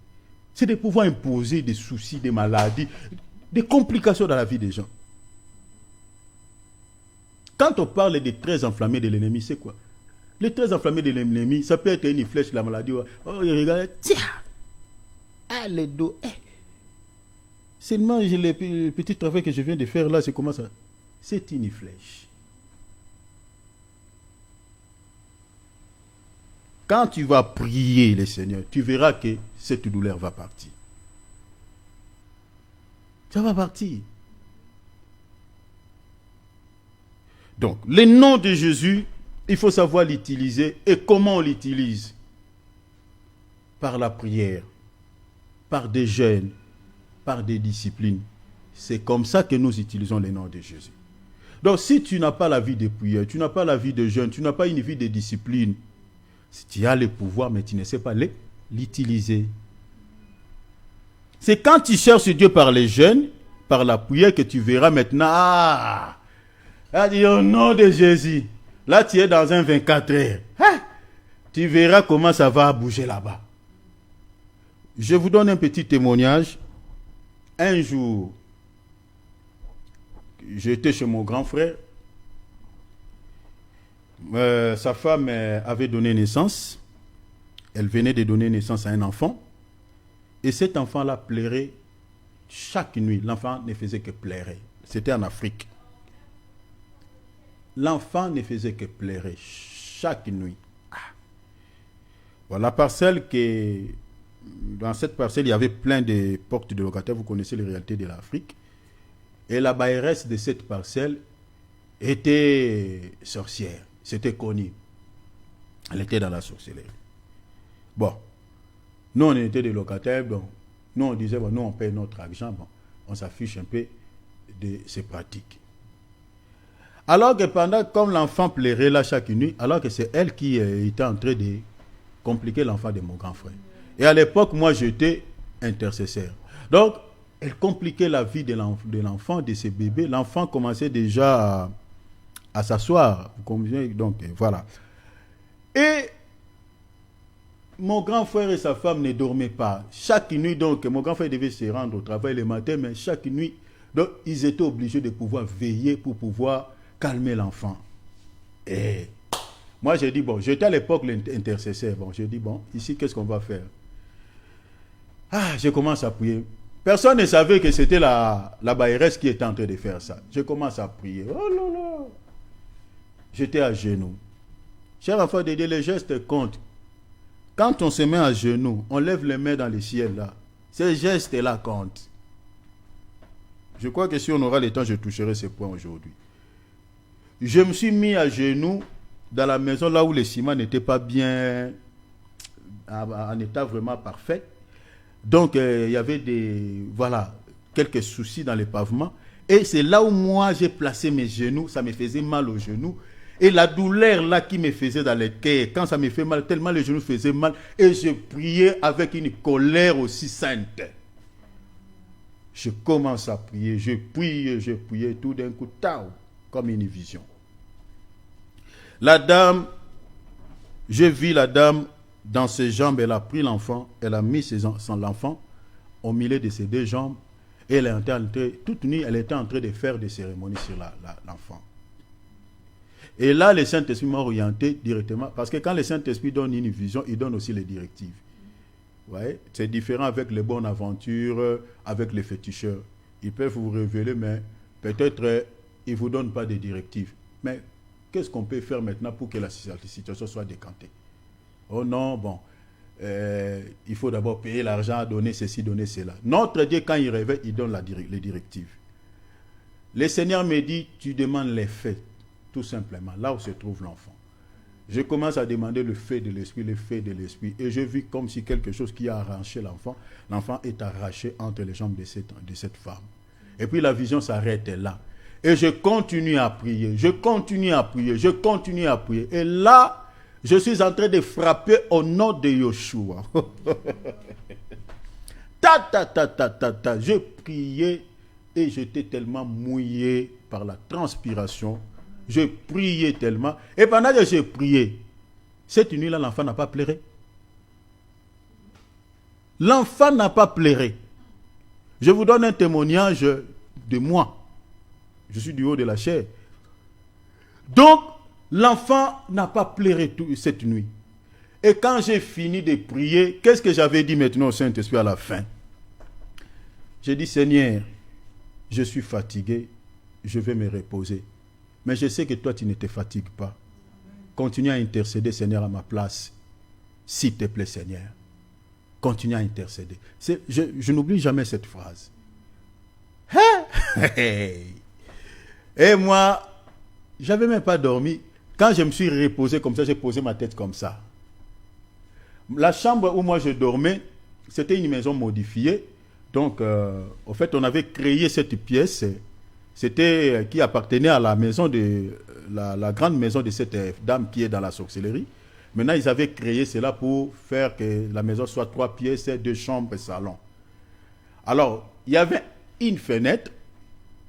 C'est de pouvoir imposer des soucis, des maladies, des complications dans la vie des gens. Quand on parle des traits enflammés de l'ennemi, c'est quoi? Les traits enflammés de l'ennemi, ça peut être une flèche, la maladie. Oh, regarde, tiens, ah, le dos. Seulement, le petit travail que je viens de faire là, c'est comment ça? C'est une flèche. Quand tu vas prier le Seigneur, tu verras que cette douleur va partir. Ça va partir. Donc, le nom de Jésus, il faut savoir l'utiliser. Et comment on l'utilise? Par la prière, par des jeûnes, par des disciplines. C'est comme ça que nous utilisons le nom de Jésus. Donc, si tu n'as pas la vie de prière, tu n'as pas la vie de jeûne, tu n'as pas une vie de discipline, si tu as le pouvoir, mais tu ne sais pas l'utiliser. C'est quand tu cherches Dieu par les jeûnes, par la prière, que tu verras maintenant, dit au nom de Jésus, là tu es dans un 24 heures. Tu verras comment ça va bouger là-bas. Je vous donne un petit témoignage. Un jour, j'étais chez mon grand frère. Sa femme avait donné naissance. Elle venait de donner naissance à un enfant. Et cet enfant-là pleurait chaque nuit. L'enfant ne faisait que pleurer. C'était en Afrique. L'enfant ne faisait que pleurer chaque nuit. Voilà, la parcelle que... Dans cette parcelle, il y avait plein de portes de locataires. Vous connaissez les réalités de l'Afrique. Et la bailleresse de cette parcelle était sorcière. C'était connu. Elle était dans la sorcellerie. Bon. Nous, on était des locataires. Bon. Nous, on disait, bon, nous, on paye notre argent. Bon. On s'affiche un peu de ces pratiques. Alors que comme l'enfant pleurait là chaque nuit, alors que c'est elle qui était en train de compliquer l'enfant de mon grand frère. Et à l'époque, moi, j'étais intercesseur. Donc, elle compliquait la vie de l'enfant, de ses bébés. L'enfant commençait déjà à s'asseoir. Donc, voilà. Et mon grand frère et sa femme ne dormaient pas. Chaque nuit, donc, mon grand frère devait se rendre au travail le matin, mais chaque nuit, donc, ils étaient obligés de pouvoir veiller pour pouvoir calmer l'enfant. Et moi, j'ai dit, bon, j'étais à l'époque l'intercesseur. Bon, j'ai dit, bon, ici, qu'est-ce qu'on va faire? Je commence à prier. Personne ne savait que c'était la bailleresse qui était en train de faire ça. Je commence à prier. Oh là là! J'étais à genoux. Cher enfant de Dieu, les gestes comptent. Quand on se met à genoux, on lève les mains dans le ciel là. Ces gestes-là comptent. Je crois que si on aura le temps, je toucherai ce point aujourd'hui. Je me suis mis à genoux dans la maison là où le ciment n'était pas bien en état vraiment parfait. Donc, il y avait quelques soucis dans les pavements. Et c'est là où moi, j'ai placé mes genoux. Ça me faisait mal aux genoux. Et la douleur là qui me faisait dans le cœur, quand ça me fait mal, tellement les genoux faisaient mal. Et je priais avec une colère aussi sainte. Je commence à prier. Je priais. Tout d'un coup, comme une vision. Je vis la dame. Dans ses jambes, elle a pris l'enfant, elle a mis son enfant au milieu de ses deux jambes, et elle est entrée, toute nuit, elle était en train de faire des cérémonies sur l'enfant. Et là, le Saint-Esprit m'a orienté directement, parce que quand le Saint-Esprit donne une vision, il donne aussi les directives. Ouais, c'est différent avec les bonnes aventures, avec les féticheurs. Ils peuvent vous révéler, mais peut-être ils ne vous donnent pas des directives. Mais qu'est-ce qu'on peut faire maintenant pour que la situation soit décantée? Oh non, bon, il faut d'abord payer l'argent, donner ceci, donner cela. Notre Dieu, quand il réveille, il donne les directives. Le Seigneur me dit, tu demandes les faits, tout simplement, là où se trouve l'enfant. Je commence à demander le fait de l'esprit, le fait de l'esprit. Et je vis comme si quelque chose qui a arraché l'enfant, l'enfant est arraché entre les jambes de cette femme. Et puis la vision s'arrête là. Et je continue à prier, je continue à prier, je continue à prier. Et là, je suis en train de frapper au nom de Yoshua. Je priais et j'étais tellement mouillé par la transpiration. Je priais tellement. Et pendant que j'ai prié, cette nuit-là, l'enfant n'a pas pleuré. L'enfant n'a pas pleuré. Je vous donne un témoignage de moi. Je suis du haut de la chair. Donc, l'enfant n'a pas pleuré cette nuit. Et quand j'ai fini de prier, qu'est-ce que j'avais dit maintenant au Saint-Esprit à la fin? J'ai dit, Seigneur, je suis fatigué, je vais me reposer. Mais je sais que toi, tu ne te fatigues pas. Continue à intercéder, Seigneur, à ma place. S'il te plaît, Seigneur. Continue à intercéder. Je n'oublie jamais cette phrase. Et moi, je n'avais même pas dormi. Quand je me suis reposé comme ça, j'ai posé ma tête comme ça. La chambre où moi je dormais, c'était une maison modifiée. Donc, au fait, on avait créé cette pièce. C'était qui appartenait à la maison de la grande maison de cette dame qui est dans la sorcellerie. Maintenant, ils avaient créé cela pour faire que la maison soit 3 pièces, 2 chambres et salon. Alors, il y avait une fenêtre.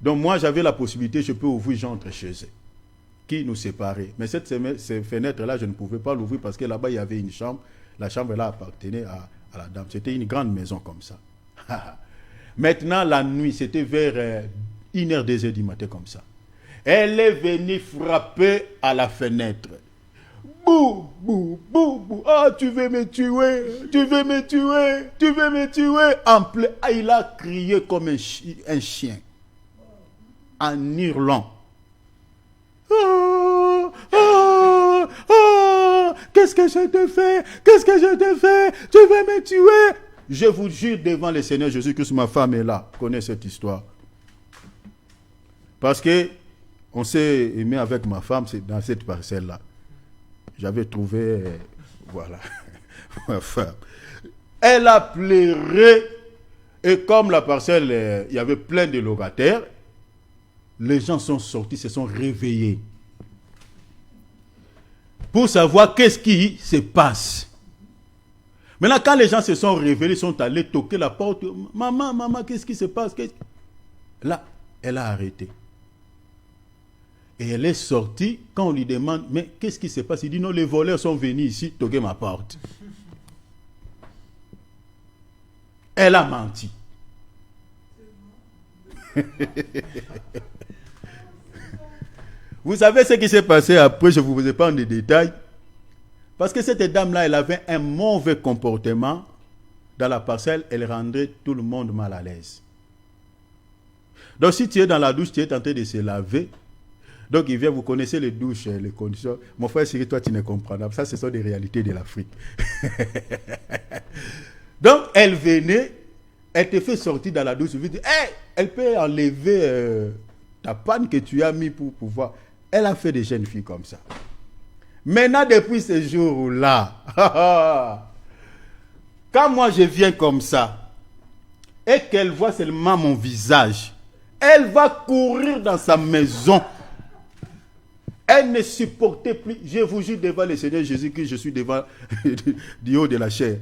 Donc, moi, j'avais la possibilité, je peux ouvrir, j'entre chez eux, qui nous séparait. Mais cette fenêtre-là, je ne pouvais pas l'ouvrir parce que là-bas, il y avait une chambre. La chambre-là appartenait à la dame. C'était une grande maison comme ça. Maintenant, la nuit, c'était vers 1h, 2h du matin comme ça. Elle est venue frapper à la fenêtre. Bouh, bouh, bouh, bouh. Ah, tu veux me tuer, tu veux me tuer, tu veux me tuer. Il a crié comme un chien. En hurlant. Ah, ah, ah, qu'est-ce que je te fais? Qu'est-ce que je te fais? Tu veux me tuer? Je vous jure devant le Seigneur Jésus-Christ, ma femme est là, connaît cette histoire. Parce que on s'est aimé avec ma femme, c'est dans cette parcelle-là. J'avais trouvé, voilà, ma femme. Elle a pleuré, et comme la parcelle, il y avait plein de locataires, les gens sont sortis, se sont réveillés. Pour savoir qu'est-ce qui se passe. Maintenant, quand les gens se sont réveillés, ils sont allés toquer la porte. Maman, maman, qu'est-ce qui se passe? Là, elle a arrêté. Et elle est sortie. Quand on lui demande, mais qu'est-ce qui se passe? Il dit, non, les voleurs sont venus ici toquer ma porte. Elle a menti. Vous savez ce qui s'est passé après, je ne vous ai pas en détails. Parce que cette dame-là, elle avait un mauvais comportement dans la parcelle, elle rendait tout le monde mal à l'aise. Donc si tu es dans la douche, tu es tenté de se laver. Donc il vient, vous connaissez les douches, les conditions. Mon frère Cyril, toi tu ne comprends pas. Ça, ce sont des réalités de l'Afrique. Donc elle venait, elle te fait sortir dans la douche, elle dit, hey, elle peut enlever ta panne que tu as mis pour pouvoir. Elle a fait des jeunes filles comme ça. Maintenant, depuis ce jour-là, quand moi je viens comme ça, et qu'elle voit seulement mon visage, elle va courir dans sa maison. Elle ne supportait plus. Je vous jure devant le Seigneur Jésus que je suis devant du haut de la chair.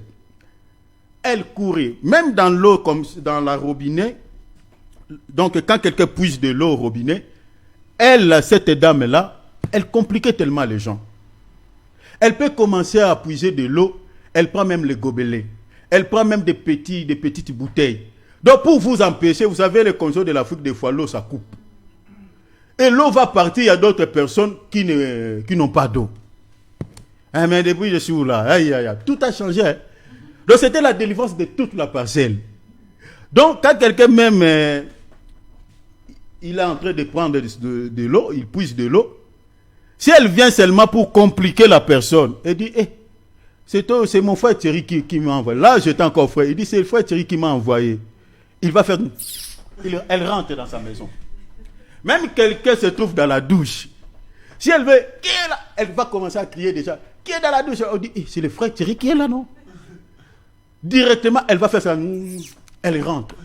Elle courait, même dans l'eau, comme dans la robinet. Donc, quand quelqu'un puise de l'eau au robinet, elle, cette dame-là, elle compliquait tellement les gens. Elle peut commencer à puiser de l'eau, elle prend même les gobelets, elle prend même des petites bouteilles. Donc pour vous empêcher, vous savez les conditions de l'Afrique, des fois l'eau ça coupe. Et l'eau va partir, il y a d'autres personnes qui n'ont pas d'eau. Hein, mais depuis je suis là, aïe, aïe, aïe, tout a changé. Hein. Donc c'était la délivrance de toute la parcelle. Donc quand quelqu'un même, il est en train de prendre de l'eau, il puise de l'eau, Si elle vient seulement pour compliquer la personne, elle dit, c'est mon frère Thierry qui m'a envoyé. Là, j'étais encore frère. Il dit, c'est le frère Thierry qui m'a envoyé. Il va faire... Elle rentre dans sa maison. Même quelqu'un se trouve dans la douche. Si elle veut, qui est là? Elle va commencer à crier déjà. Qui est dans la douche? On dit, c'est le frère Thierry qui est là, non? Directement, elle va faire ça. Elle rentre.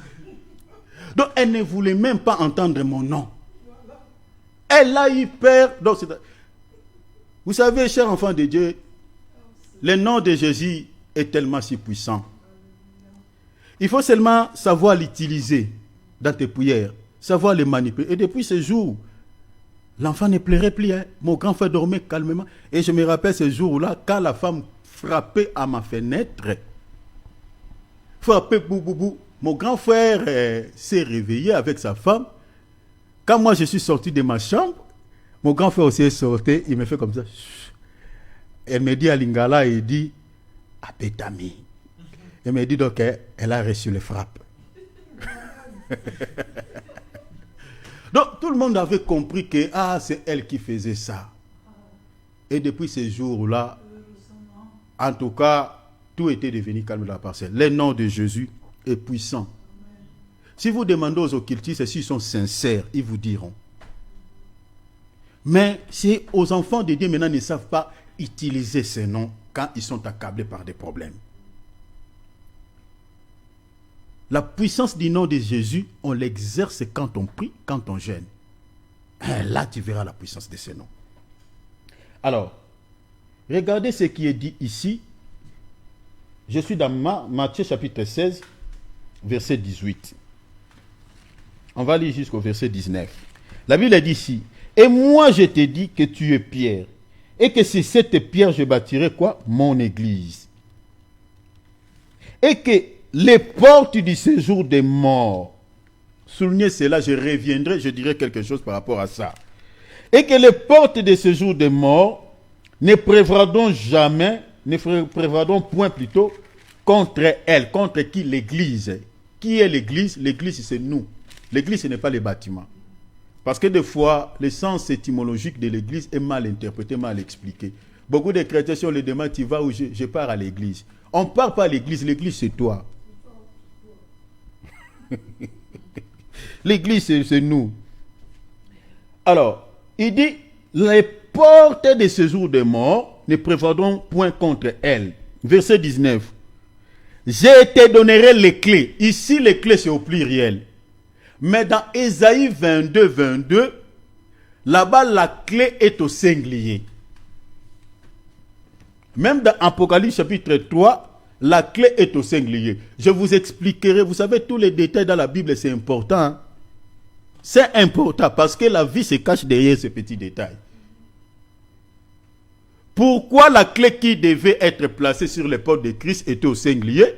Donc, elle ne voulait même pas entendre mon nom. Elle a eu peur. Donc, vous savez, chers enfants de Dieu, le nom de Jésus est tellement si puissant. Il faut seulement savoir l'utiliser dans tes prières, savoir le manipuler. Et depuis ce jour, l'enfant ne pleurait plus. Mon grand frère dormait calmement. Et je me rappelle ce jour-là, quand la femme frappait à ma fenêtre, frappait, bou, bou, bou. Mon grand frère s'est réveillé avec sa femme. Quand moi je suis sorti de ma chambre, mon grand frère aussi est sorti. Il me fait comme ça. Elle me dit à Lingala, il dit, Abetami. Elle me dit donc, elle a reçu les frappes. Donc tout le monde avait compris que c'est elle qui faisait ça. Et depuis ces jours-là, en tout cas, tout était devenu calme dans la parcelle. Le nom de Jésus est puissant. Si vous demandez aux occultistes s'ils sont sincères, ils vous diront. Mais si aux enfants de Dieu maintenant ne savent pas utiliser ces noms quand ils sont accablés par des problèmes. La puissance du nom de Jésus, on l'exerce quand on prie, quand on jeûne. Là, tu verras la puissance de ces noms. Alors, regardez ce qui est dit ici. Je suis dans Matthieu chapitre 16, verset 18. On va lire jusqu'au verset 19. La Bible dit ici, « Et moi je te dis que tu es Pierre, et que c'est cette pierre je bâtirai quoi? Mon église. Et que les portes du séjour des morts, soulignez cela, je reviendrai, je dirai quelque chose par rapport à ça. Et que les portes du séjour des morts ne prévaudront jamais, ne prévaudront point plutôt, contre elle. Contre qui? L'église. Qui est l'église? L'église, c'est nous. L'église, ce n'est pas les bâtiments. Parce que des fois, le sens étymologique de l'église est mal interprété, mal expliqué. Beaucoup de chrétiens, si on les demande, tu vas où? Je pars à l'église. On ne part pas à l'église, l'église c'est toi. L'église c'est nous. Alors, il dit, les portes de ce jour de mort ne prévaudront point contre elle. Verset 19. Je te donnerai les clés. Ici, les clés c'est au pluriel. Mais dans Ésaïe 22, 22, là-bas, la clé est au singulier. Même dans Apocalypse chapitre 3, la clé est au singulier. Je vous expliquerai, vous savez, tous les détails dans la Bible, c'est important. Hein? C'est important parce que la vie se cache derrière ces petits détails. Pourquoi la clé qui devait être placée sur les portes de Christ était au singulier?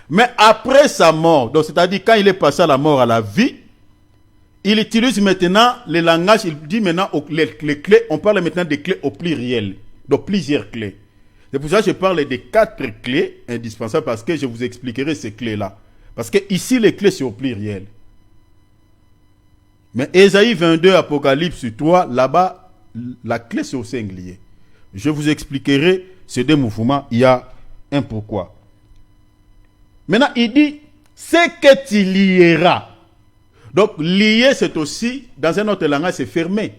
Mais après sa mort, donc c'est-à-dire quand il est passé à la mort à la vie, il utilise maintenant le langage, il dit maintenant les clés, on parle maintenant des clés au pluriel, donc plusieurs clés. C'est pour ça que je parle des 4 clés indispensables parce que je vous expliquerai ces clés-là. Parce que ici, les clés sont au pluriel. Mais Ésaïe 22, Apocalypse 3, là-bas, la clé c'est au singulier. Je vous expliquerai ces deux mouvements, il y a un pourquoi. Maintenant, il dit, ce que tu lieras. Donc, lier, c'est aussi, dans un autre langage, c'est fermé.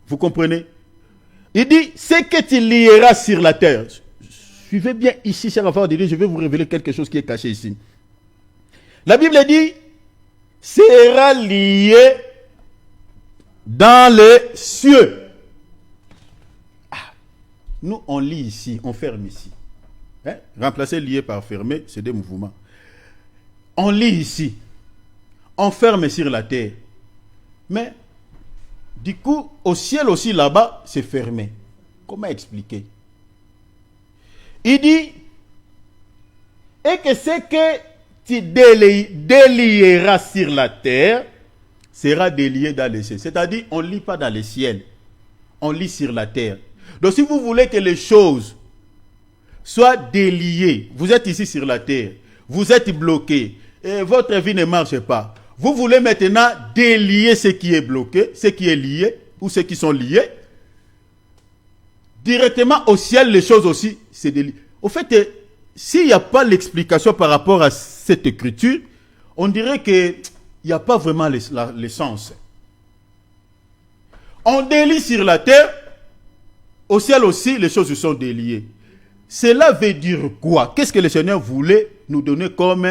Vous comprenez? Il dit, ce que tu lieras sur la terre. Suivez bien ici, cher enfant de Dieu, je vais vous révéler quelque chose qui est caché ici. La Bible dit, sera lié dans les cieux. Nous, on lit ici, on ferme ici. Remplacer lié par fermé, c'est des mouvements. On lit ici. On ferme sur la terre. Mais, du coup, au ciel aussi, là-bas, c'est fermé. Comment expliquer? Il dit, et que ce que tu délieras sur la terre, sera délié dans les cieux. C'est-à-dire, on ne lit pas dans les ciels. On lit sur la terre. Donc, si vous voulez que les choses soient déliées, vous êtes ici sur la terre, vous êtes bloqué, et votre vie ne marche pas. Vous voulez maintenant délier ce qui est bloqué, ce qui est lié, ou ceux qui sont liés. directement au ciel, les choses aussi, c'est des... Au fait, s'il n'y a pas l'explication par rapport à cette écriture, on dirait qu'il n'y a pas vraiment l'essence. On délie sur la terre, au ciel aussi, les choses sont déliées. Cela veut dire quoi? Qu'est-ce que le Seigneur voulait nous donner comme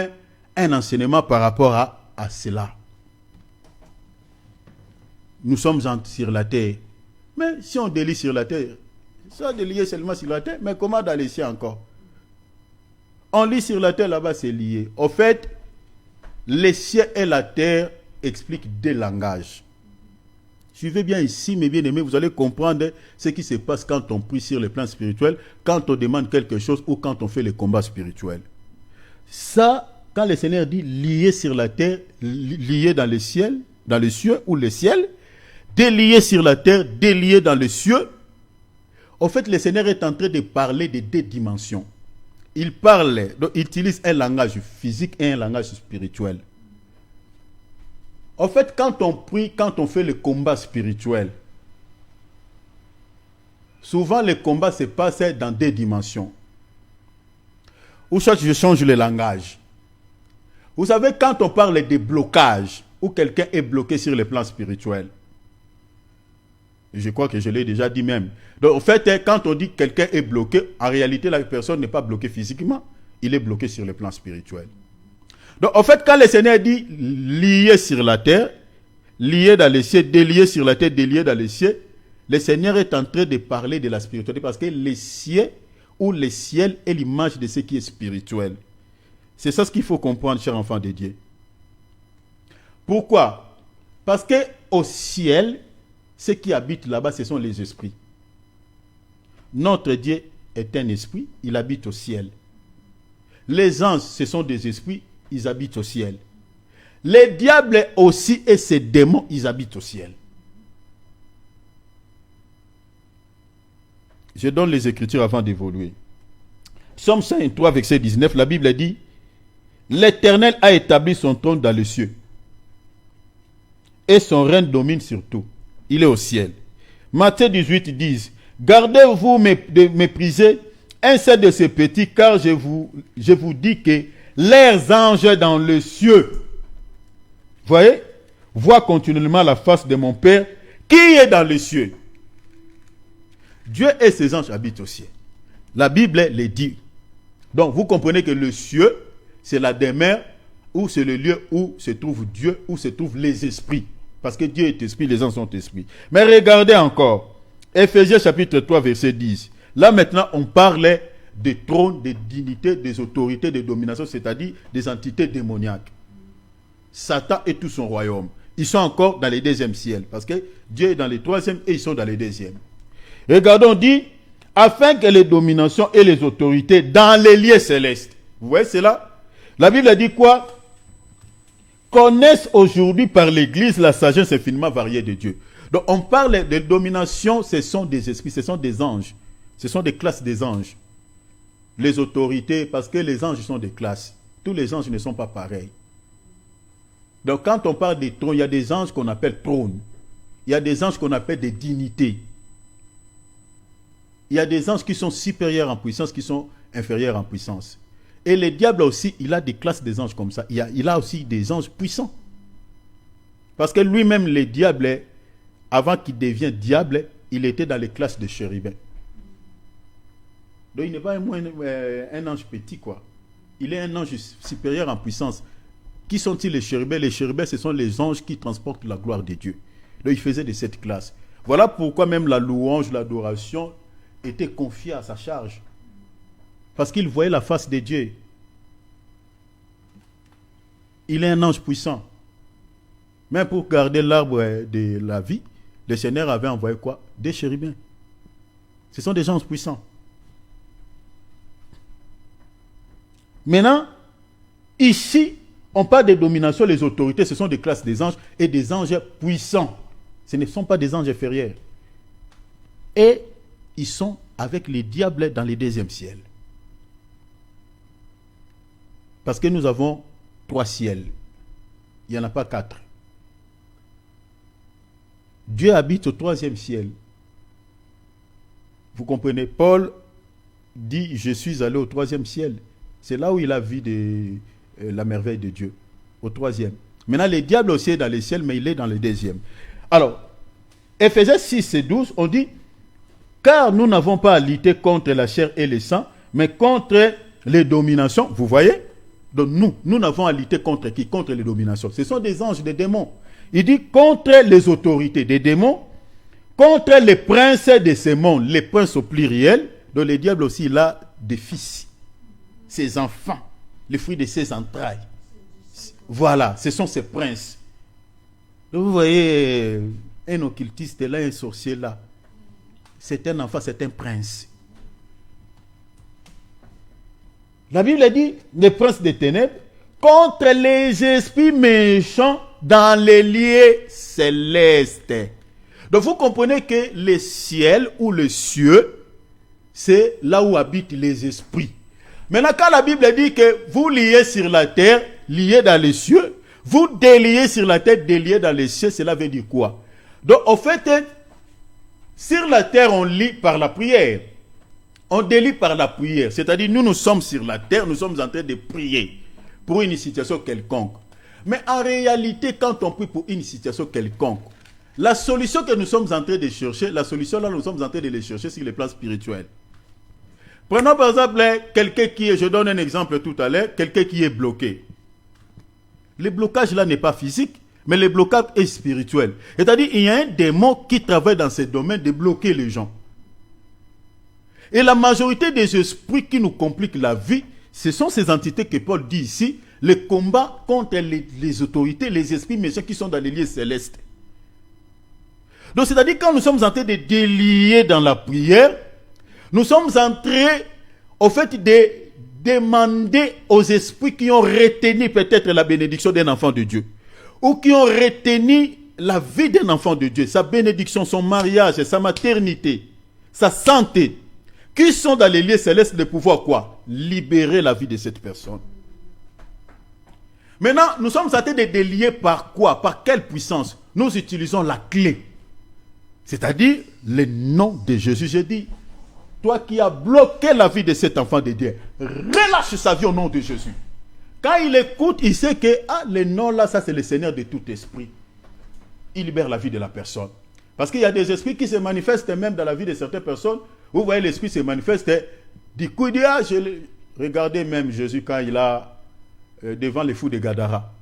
un enseignement par rapport à cela? Nous sommes sur la terre. Mais si on délie sur la terre, ça délié seulement sur la terre, mais comment dans les cieux encore? On lit sur la terre, là-bas c'est lié. Au fait, les cieux et la terre expliquent des langages. Suivez bien ici, mes bien-aimés, vous allez comprendre ce qui se passe quand on prie sur le plan spirituel, quand on demande quelque chose ou quand on fait les combats spirituels. Ça, quand le Seigneur dit lié sur la terre, lié dans les cieux ou le ciel, délié sur la terre, délié dans les cieux, en fait, le Seigneur est en train de parler de deux dimensions. Il utilise un langage physique et un langage spirituel. En fait, quand on prie, quand on fait le combat spirituel, souvent le combat se passe dans deux dimensions. Ou soit je change le langage. Vous savez, quand on parle de blocage, où quelqu'un est bloqué sur le plan spirituel, je crois que je l'ai déjà dit même. Donc, en fait, quand on dit que quelqu'un est bloqué, en réalité, la personne n'est pas bloquée physiquement, il est bloqué sur le plan spirituel. Donc, en fait, quand le Seigneur dit lié sur la terre, lié dans les cieux, délié sur la terre, délié dans les cieux, le Seigneur est en train de parler de la spiritualité parce que les cieux ou le ciel est l'image de ce qui est spirituel. C'est ça ce qu'il faut comprendre, chers enfants de Dieu. Pourquoi? Parce que au ciel, ceux qui habitent là-bas, ce sont les esprits. Notre Dieu est un esprit, il habite au ciel. Les anges, ce sont des esprits, ils habitent au ciel. Les diables aussi et ces démons, ils habitent au ciel. Je donne les Écritures avant d'évoluer. Psaume 103, verset 19, la Bible dit « L'Éternel a établi son trône dans les cieux, et son règne domine sur tout. Il est au ciel. » Matthieu 18 dit « Gardez-vous de mépriser un seul de ces petits, car je vous dis que leurs anges dans les cieux, voyez, voient continuellement la face de mon Père qui est dans les cieux. » Dieu et ses anges habitent au ciel. La Bible le dit. Donc, vous comprenez que le cieux, c'est la demeure où c'est le lieu où se trouve Dieu, où se trouvent les esprits. Parce que Dieu est esprit, les anges sont esprits. Mais regardez encore. Éphésiens chapitre 3, verset 10. Là maintenant, on parle des trônes, des dignités, des autorités, des dominations, c'est-à-dire des entités démoniaques. Satan et tout son royaume. Ils sont encore dans les deuxièmes ciels. Parce que Dieu est dans les troisièmes et ils sont dans les deuxièmes. Regardons, dit, afin que les dominations et les autorités dans les lieux célestes. Vous voyez cela? La Bible dit quoi? Connaissent aujourd'hui par l'Église la sagesse infiniment variée de Dieu. Donc on parle de domination, ce sont des esprits, ce sont des anges. Ce sont des classes des anges. Les autorités, parce que les anges sont des classes. Tous les anges ne sont pas pareils. Donc quand on parle des trônes, il y a des anges qu'on appelle trônes. Il y a des anges qu'on appelle des dignités. Il y a des anges qui sont supérieurs en puissance, qui sont inférieurs en puissance. Et le diable aussi, il a des classes des anges comme ça. Il a aussi des anges puissants. Parce que lui-même, le diable, avant qu'il devienne diable, il était dans les classes de chérubins. Donc il n'est pas un ange petit, quoi. Il est un ange supérieur en puissance. Qui sont-ils les chérubins? Les chérubins, ce sont les anges qui transportent la gloire de Dieu. Donc il faisait de cette classe. Voilà pourquoi même la louange, l'adoration était confiée à sa charge. Parce qu'il voyait la face de Dieu. Il est un ange puissant. Même pour garder l'arbre de la vie, le Seigneur avait envoyé quoi? Des chérubins. Ce sont des anges puissants. Maintenant, ici, on parle des dominations, les autorités, ce sont des classes des anges et des anges puissants. Ce ne sont pas des anges inférieurs. Et ils sont avec les diables dans les deuxièmes ciels. Parce que nous avons 3 ciels. Il n'y en a pas 4. Dieu habite au 3e ciel. Vous comprenez? Paul dit, je suis allé au 3e ciel. C'est là où il a vu la merveille de Dieu. Au 3e. Maintenant, le diable aussi est dans le ciel, mais il est dans le 2e. Alors, Ephésiens 6 et 12, on dit, car nous n'avons pas à lutter contre la chair et le sang, mais contre les dominations. Vous voyez? Donc nous n'avons à lutter contre qui? Contre les dominations. Ce sont des anges, des démons. Il dit contre les autorités des démons, contre les princes de ce monde, les princes au pluriel. Donc le diable aussi, il a des fils, ses enfants, les fruits de ses entrailles. Voilà, ce sont ces princes. Donc vous voyez, un occultiste là, un sorcier là, c'est un enfant, c'est un prince. La Bible dit, les princes des ténèbres, contre les esprits méchants dans les lieux célestes. Donc vous comprenez que le ciel ou le cieux, c'est là où habitent les esprits. Maintenant, quand la Bible dit que vous liez sur la terre, liez dans les cieux, vous déliez sur la terre, déliez dans les cieux, cela veut dire quoi? Donc, en fait, sur la terre, on lie par la prière. On délie par la prière. C'est-à-dire, nous sommes sur la terre, nous sommes en train de prier pour une situation quelconque. Mais en réalité, quand on prie pour une situation quelconque, la solution que nous sommes en train de chercher, la solution là, nous sommes en train de les chercher sur les plans spirituels. Prenons par exemple quelqu'un qui est, je donne un exemple tout à l'heure, quelqu'un qui est bloqué. Le blocage là n'est pas physique, mais le blocage est spirituel. C'est-à-dire, il y a un démon qui travaille dans ce domaine de bloquer les gens. Et la majorité des esprits qui nous compliquent la vie, ce sont ces entités que Paul dit ici, le combat contre les autorités, les esprits méchants qui sont dans les lieux célestes. Donc, c'est-à-dire, quand nous sommes en train de délier dans la prière, nous sommes en train, au fait, de demander aux esprits qui ont retenu peut-être la bénédiction d'un enfant de Dieu, ou qui ont retenu la vie d'un enfant de Dieu, sa bénédiction, son mariage, sa maternité, sa santé, qui sont dans les lieux célestes de pouvoir quoi? Libérer la vie de cette personne. Maintenant, nous sommes en train de délier par quoi? Par quelle puissance? Nous utilisons la clé. C'est-à-dire le nom de Jésus. J'ai dit, toi qui as bloqué la vie de cet enfant de Dieu, relâche sa vie au nom de Jésus. Quand il écoute, il sait que le nom là, ça c'est le Seigneur de tout esprit. Il libère la vie de la personne. Parce qu'il y a des esprits qui se manifestent même dans la vie de certaines personnes. Vous voyez, l'esprit se manifeste. Du coup, il dit, regardez même Jésus quand il a devant les fous de Gadara.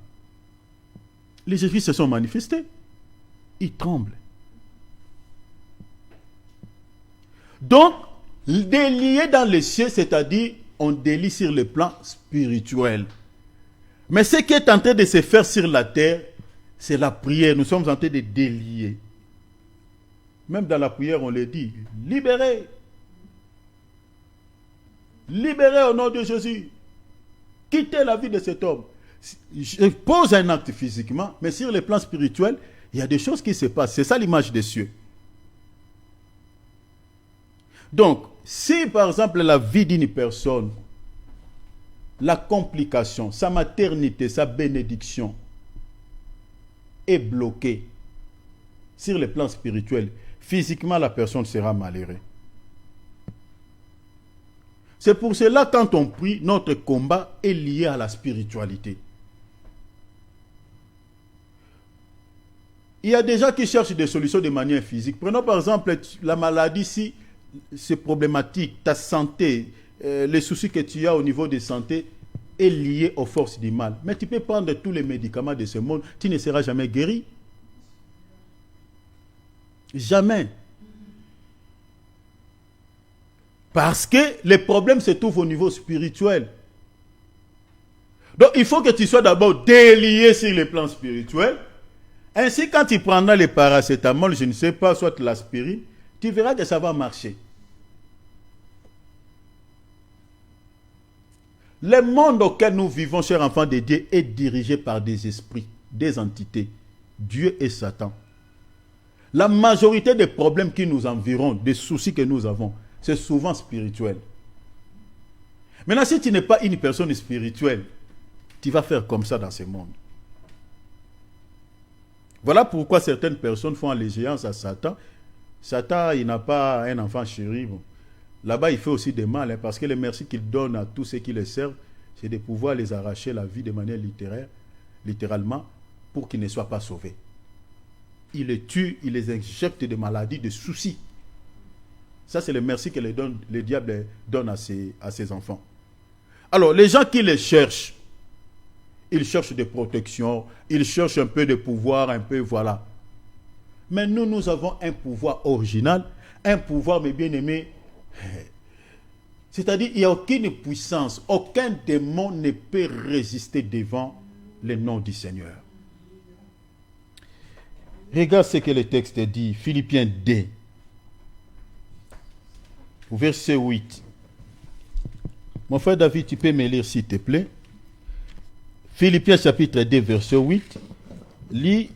Les esprits se sont manifestés. Ils tremblent. Donc, délier dans les cieux, c'est-à-dire, on délie sur le plan spirituel. Mais ce qui est en train de se faire sur la terre, c'est la prière. Nous sommes en train de délier. Même dans la prière, on le dit, libérez. Libérez au nom de Jésus. Quittez la vie de cet homme. Je pose un acte physiquement, mais sur le plan spirituel, il y a des choses qui se passent. C'est ça l'image des cieux. Donc, si par exemple la vie d'une personne, la complication, sa maternité, sa bénédiction est bloquée sur le plan spirituel, physiquement la personne sera malheureuse. C'est pour cela quand on prie, notre combat est lié à la spiritualité. Il y a des gens qui cherchent des solutions de manière physique. Prenons par exemple la maladie, si c'est problématique, ta santé, les soucis que tu as au niveau de santé est lié aux forces du mal. Mais tu peux prendre tous les médicaments de ce monde, tu ne seras jamais guéri. Jamais. Parce que les problèmes se trouvent au niveau spirituel. Donc il faut que tu sois d'abord délié sur le plan spirituel. Ainsi, quand tu prendras les paracétamol, je ne sais pas, soit l'aspirine, tu verras que ça va marcher. Le monde auquel nous vivons, chers enfants de Dieu, est dirigé par des esprits, des entités, Dieu et Satan. La majorité des problèmes qui nous environnent, des soucis que nous avons, c'est souvent spirituel. Maintenant, si tu n'es pas une personne spirituelle, tu vas faire comme ça dans ce monde. Voilà pourquoi certaines personnes font allégeance à Satan. Satan, il n'a pas un enfant chéri. Bon. Là-bas, il fait aussi des mal, hein, parce que les merci qu'il donne à tous ceux qui les servent, c'est de pouvoir les arracher la vie de manière littéralement, pour qu'ils ne soient pas sauvés. Il les tue, il les injecte de maladies, de soucis. Ça, c'est le merci que le diable donne à ses enfants. Alors, les gens qui les cherchent, ils cherchent des protections, ils cherchent un peu de pouvoir, un peu, voilà. Mais nous avons un pouvoir original, un pouvoir, mes bien-aimés, c'est-à-dire il n'y a aucune puissance, aucun démon ne peut résister devant le nom du Seigneur. Regarde ce que le texte dit, Philippiens 2, verset 8. Mon frère David, tu peux me lire s'il te plaît. Philippiens chapitre 2, verset 8. Lis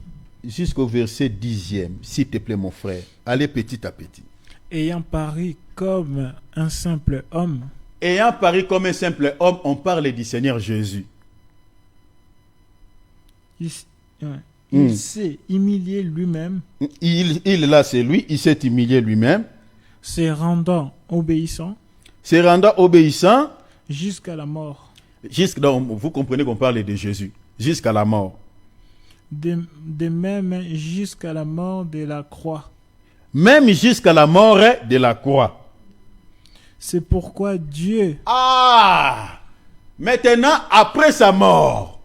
jusqu'au verset 10e, s'il te plaît mon frère. Allez petit à petit. Ayant paru comme un simple homme. Ayant paru comme un simple homme, on parle du Seigneur Jésus. Il s'est humilié lui-même. Là, c'est lui, il s'est humilié lui-même. Se rendant obéissant. Se rendant obéissant. Jusqu'à la mort. Donc, vous comprenez qu'on parle de Jésus. Jusqu'à la mort. De même jusqu'à la mort de la croix. Même jusqu'à la mort de la croix. C'est pourquoi Dieu... Maintenant, après sa mort,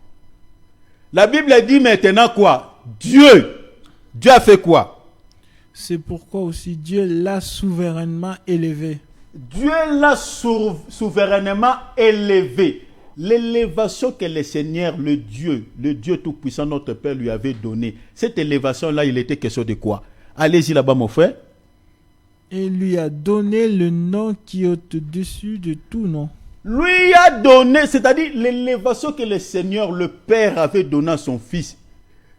la Bible dit maintenant quoi? Dieu a fait quoi? C'est pourquoi aussi Dieu l'a souverainement élevé. Dieu l'a souverainement élevé. L'élévation que le Seigneur, le Dieu Tout-Puissant, notre Père, lui avait donnée. Cette élévation-là, il était question de quoi? Allez-y là-bas, mon frère. Et lui a donné le nom qui est au-dessus de tout nom. Lui a donné, c'est-à-dire l'élévation que le Seigneur, le Père, avait donné à son Fils.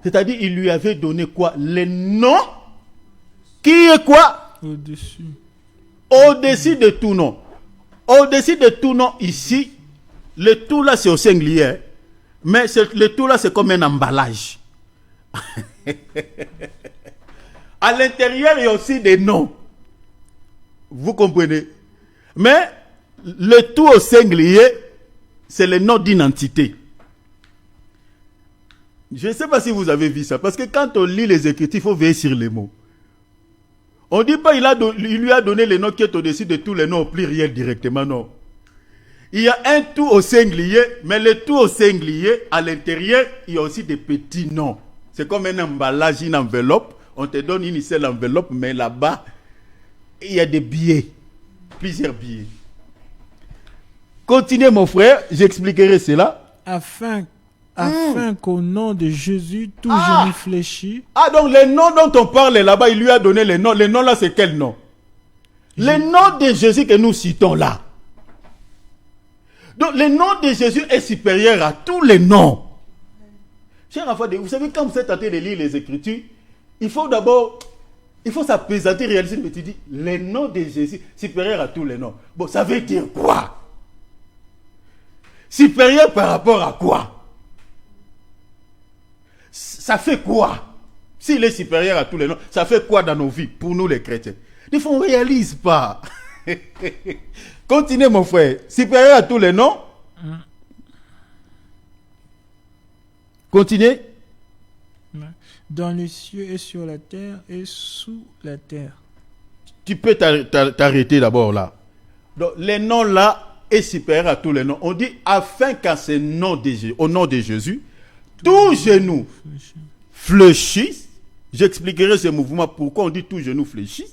C'est-à-dire, il lui avait donné quoi? Le nom qui est quoi? Au-dessus. Au-dessus de tout nom. Au-dessus de tout nom, ici, le tout là, c'est au singulier. Mais le tout là, c'est comme un emballage. À l'intérieur, il y a aussi des noms. Vous comprenez? Mais le tout au singulier, c'est le nom d'une entité. Je ne sais pas si vous avez vu ça. Parce que quand on lit les Écritures, il faut veiller sur les mots. On ne dit pas il lui a donné le nom qui est au-dessus de tous les noms au pluriel directement, non. Il y a un tout au singulier, mais le tout au singulier, à l'intérieur, il y a aussi des petits noms. C'est comme un emballage, une enveloppe. On te donne une seule enveloppe, mais là-bas, il y a des billets. Plusieurs billets. Continuez, mon frère, j'expliquerai cela. Afin qu'au nom de Jésus, tout genou fléchit. Donc les noms dont on parle là-bas, il lui a donné les noms. Les noms là, c'est quel nom? Les noms de Jésus que nous citons là. Donc le nom de Jésus est supérieur à tous les noms. Chers enfants, vous savez, quand vous êtes en train de lire les Écritures, il faut s'apaisanter, réaliser, mais tu dis, le nom de Jésus supérieur à tous les noms. Bon, ça veut dire quoi? Supérieur par rapport à quoi? Ça fait quoi? S'il est supérieur à tous les noms, ça fait quoi dans nos vies, pour nous les chrétiens? Des fois, on ne réalise pas. Continuez, mon frère. Supérieur à tous les noms. Continuez. Dans les cieux et sur la terre et sous la terre. Tu peux t'arrêter d'abord là. Donc, les noms là est supérieur à tous les noms. On dit afin qu'à ce nom au nom de Jésus, tout genou fléchisse. J'expliquerai ce mouvement, pourquoi on dit tout genou fléchisse.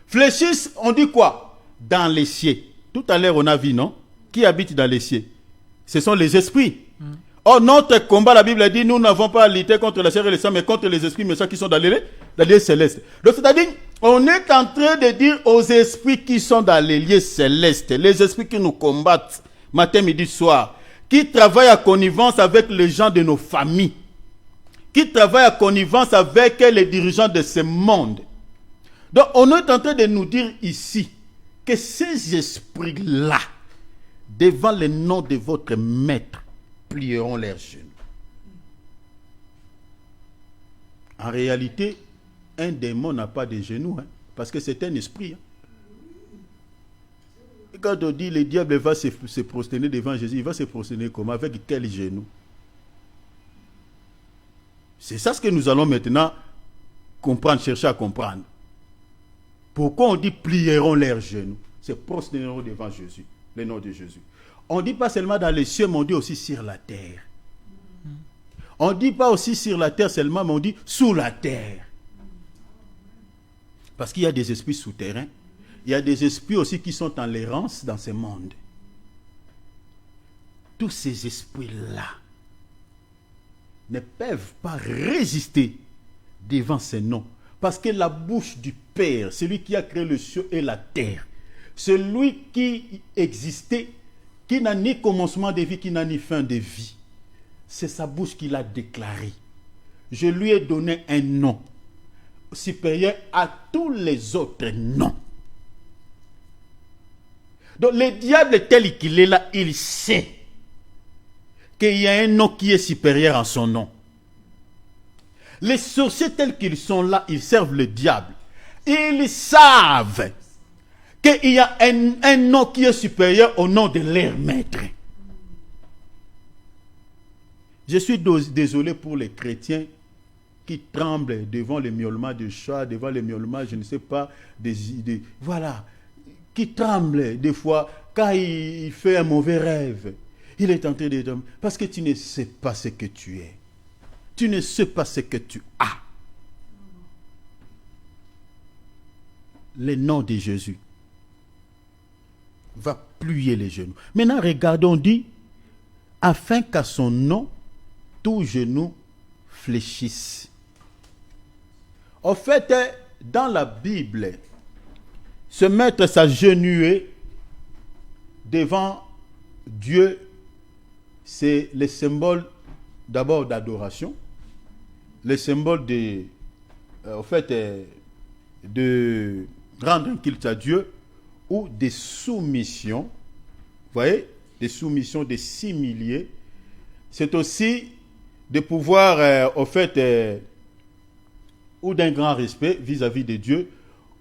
Fléchisse, on dit quoi? Dans les cieux. Tout à l'heure, on a vu, non? Qui habite dans les cieux? Ce sont les esprits. Or, notre combat, la Bible a dit, nous n'avons pas à lutter contre la chair et le sang, mais contre les esprits, mais ceux qui sont dans les lieux célestes. Donc, c'est-à-dire, on est en train de dire aux esprits qui sont dans les lieux célestes, les esprits qui nous combattent, matin, midi, soir, qui travaillent à connivence avec les gens de nos familles, qui travaillent à connivence avec les dirigeants de ce monde. Donc, on est en train de nous dire ici que ces esprits-là, devant le nom de votre maître, plieront leurs genoux. En réalité, un démon n'a pas de genoux, hein, parce que c'est un esprit. Hein. Et quand on dit le diable va se prosterner devant Jésus, il va se prosterner comment? Avec quel genou? C'est ça ce que nous allons maintenant comprendre, chercher à comprendre. Pourquoi on dit plieront leurs genoux? C'est prosterneront devant Jésus, le nom de Jésus. On ne dit pas seulement dans les cieux, mais on dit aussi sur la terre. On ne dit pas aussi sur la terre seulement, mais on dit sous la terre. Parce qu'il y a des esprits souterrains. Il y a des esprits aussi qui sont en errance dans ce monde. Tous ces esprits-là ne peuvent pas résister devant ces noms. Parce que la bouche du Père, celui qui a créé le ciel et la terre, celui qui existait, qui n'a ni commencement de vie, qui n'a ni fin de vie, c'est sa bouche qui l'a déclaré. Je lui ai donné un nom supérieur à tous les autres noms. Donc le diable tel qu'il est là, il sait qu'il y a un nom qui est supérieur à son nom. Les sorciers tels qu'ils sont là, ils servent le diable. Ils savent qu'il y a un nom qui est supérieur au nom de leur maître. Je suis désolé pour les chrétiens qui tremblent devant les miaulements de chats, devant les miaulements, je ne sais pas, voilà, qui tremblent des fois quand il fait un mauvais rêve. Il est tenté de dormir parce que tu ne sais pas ce que tu es. Tu ne sais pas ce que tu as. Le nom de Jésus va plier les genoux. Maintenant, regardons, dit, afin qu'à son nom, tout genou fléchisse. En fait, dans la Bible, se mettre s'agenouiller devant Dieu, c'est le symbole d'abord d'adoration, le symbole de rendre un culte à Dieu ou de soumission. Vous voyez, des soumissions, de s'humilier. C'est aussi de pouvoir, ou d'un grand respect vis-à-vis de Dieu,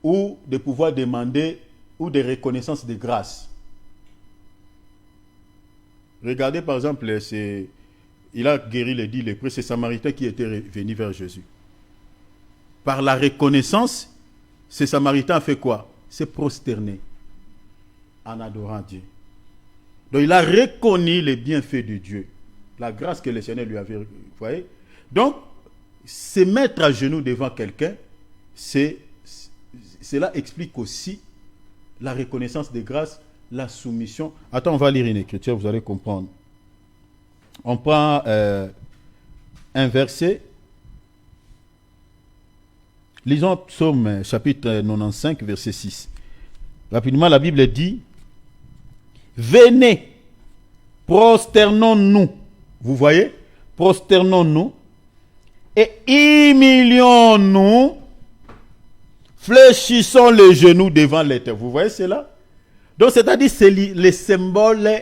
ou de pouvoir demander, ou de reconnaissance de grâce. Regardez par exemple, il a guéri les 10 lépreux, c'est Samaritain qui était venu vers Jésus. Par la reconnaissance, ce Samaritain a fait quoi? S'est prosterné en adorant Dieu. Donc il a reconnu les bienfaits de Dieu, la grâce que le Seigneur lui avait. Vous voyez? Donc, se mettre à genoux devant quelqu'un, cela explique aussi la reconnaissance de grâce, la soumission. Attends, on va lire une écriture, vous allez comprendre. On prend un verset. Lisons Psaume chapitre 95, verset 6. Rapidement, la Bible dit: venez, prosternons-nous. Vous voyez? Prosternons-nous et humilions-nous, fléchissons les genoux devant l'Éternel. Vous voyez cela? Donc, c'est-à-dire, c'est le symbole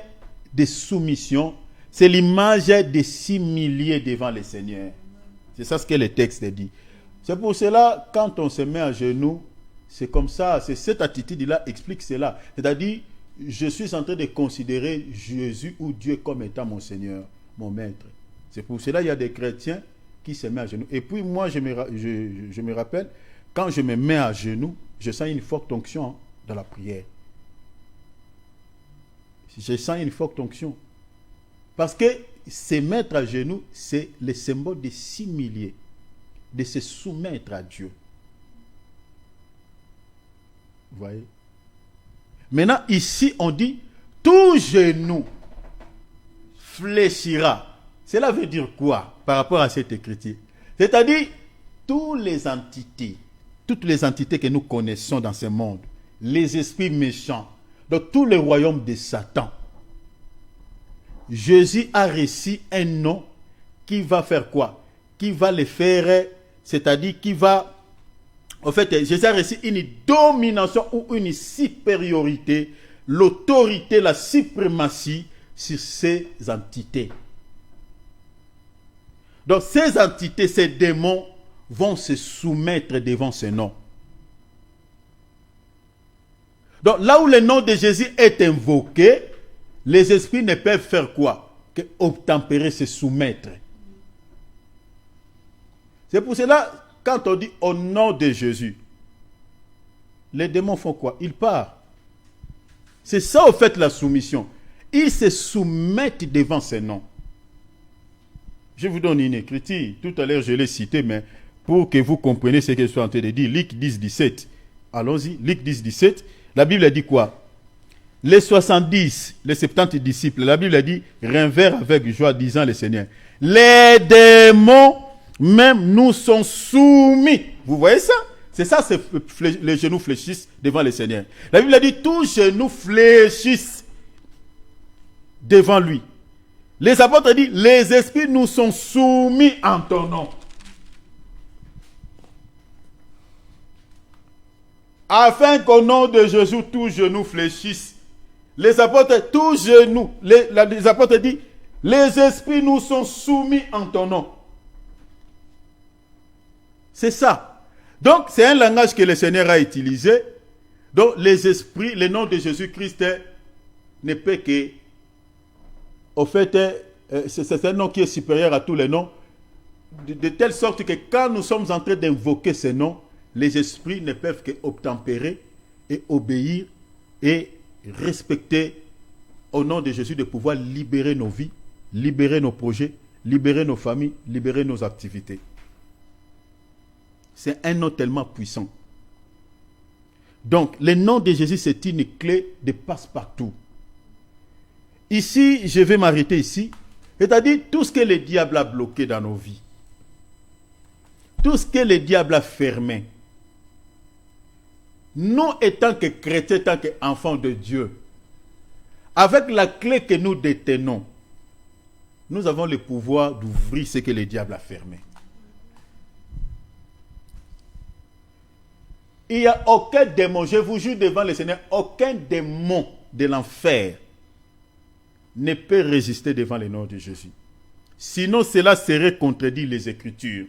de soumission, c'est l'image de s'humilier devant le Seigneur. C'est ça ce que le texte dit. C'est pour cela, quand on se met à genoux, c'est comme ça, c'est cette attitude-là explique cela. C'est-à-dire, je suis en train de considérer Jésus ou Dieu comme étant mon Seigneur, mon Maître. C'est pour cela qu'il y a des chrétiens qui se mettent à genoux. Et puis moi, je me rappelle, quand je me mets à genoux, je sens une forte onction dans la prière. Je sens une forte onction. Parce que se mettre à genoux, c'est le symbole de s'humilier, de se soumettre à Dieu. Vous voyez? Maintenant, ici, on dit, tout genou fléchira. Cela veut dire quoi par rapport à cette écriture? C'est-à-dire, toutes les entités que nous connaissons dans ce monde, les esprits méchants, dans tous les royaumes de Satan, Jésus a reçu un nom qui va faire quoi? Qui va les faire, c'est-à-dire qui va... En fait, Jésus a reçu une domination ou une supériorité, l'autorité, la suprématie sur ces entités. Donc ces entités, ces démons vont se soumettre devant ce nom. Donc là où le nom de Jésus est invoqué, les esprits ne peuvent faire quoi? Que obtempérer, se soumettre. C'est pour cela, quand on dit au nom de Jésus, les démons font quoi? Ils partent. C'est ça au fait la soumission. Ils se soumettent devant ces noms. Je vous donne une écriture. Tout à l'heure je l'ai cité, mais pour que vous compreniez ce que je suis en train de dire. Luc 10, 17. Allons-y. Luc 10, 17. La Bible a dit quoi? Les 70, les 70 disciples, la Bible a dit, vinrent avec joie, disant le Seigneur, les démons même nous sont soumis. Vous voyez ça? C'est ça, les genoux fléchissent devant le Seigneur. La Bible a dit, tous genoux fléchissent devant lui. Les apôtres disent, les esprits nous sont soumis en ton nom. Afin qu'au nom de Jésus, tous genoux fléchissent. Les apôtres, tous genoux, les apôtres disent, les esprits nous sont soumis en ton nom. C'est ça. Donc, c'est un langage que le Seigneur a utilisé. Donc, les esprits, le nom de Jésus-Christ ne peut que, au fait, c'est un nom qui est supérieur à tous les noms, de telle sorte que quand nous sommes en train d'invoquer ce nom, les esprits ne peuvent que obtempérer et obéir et respecter au nom de Jésus de pouvoir libérer nos vies, libérer nos projets, libérer nos familles, libérer nos activités. C'est un nom tellement puissant. Donc, le nom de Jésus, c'est une clé de passe-partout. Ici, je vais m'arrêter ici. C'est-à-dire, tout ce que le diable a bloqué dans nos vies, tout ce que le diable a fermé, nous, étant que chrétiens, étant qu'enfants de Dieu, avec la clé que nous détenons, nous avons le pouvoir d'ouvrir ce que le diable a fermé. Il n'y a aucun démon, je vous jure devant le Seigneur, aucun démon de l'enfer ne peut résister devant le nom de Jésus. Sinon, cela serait contredire les Écritures.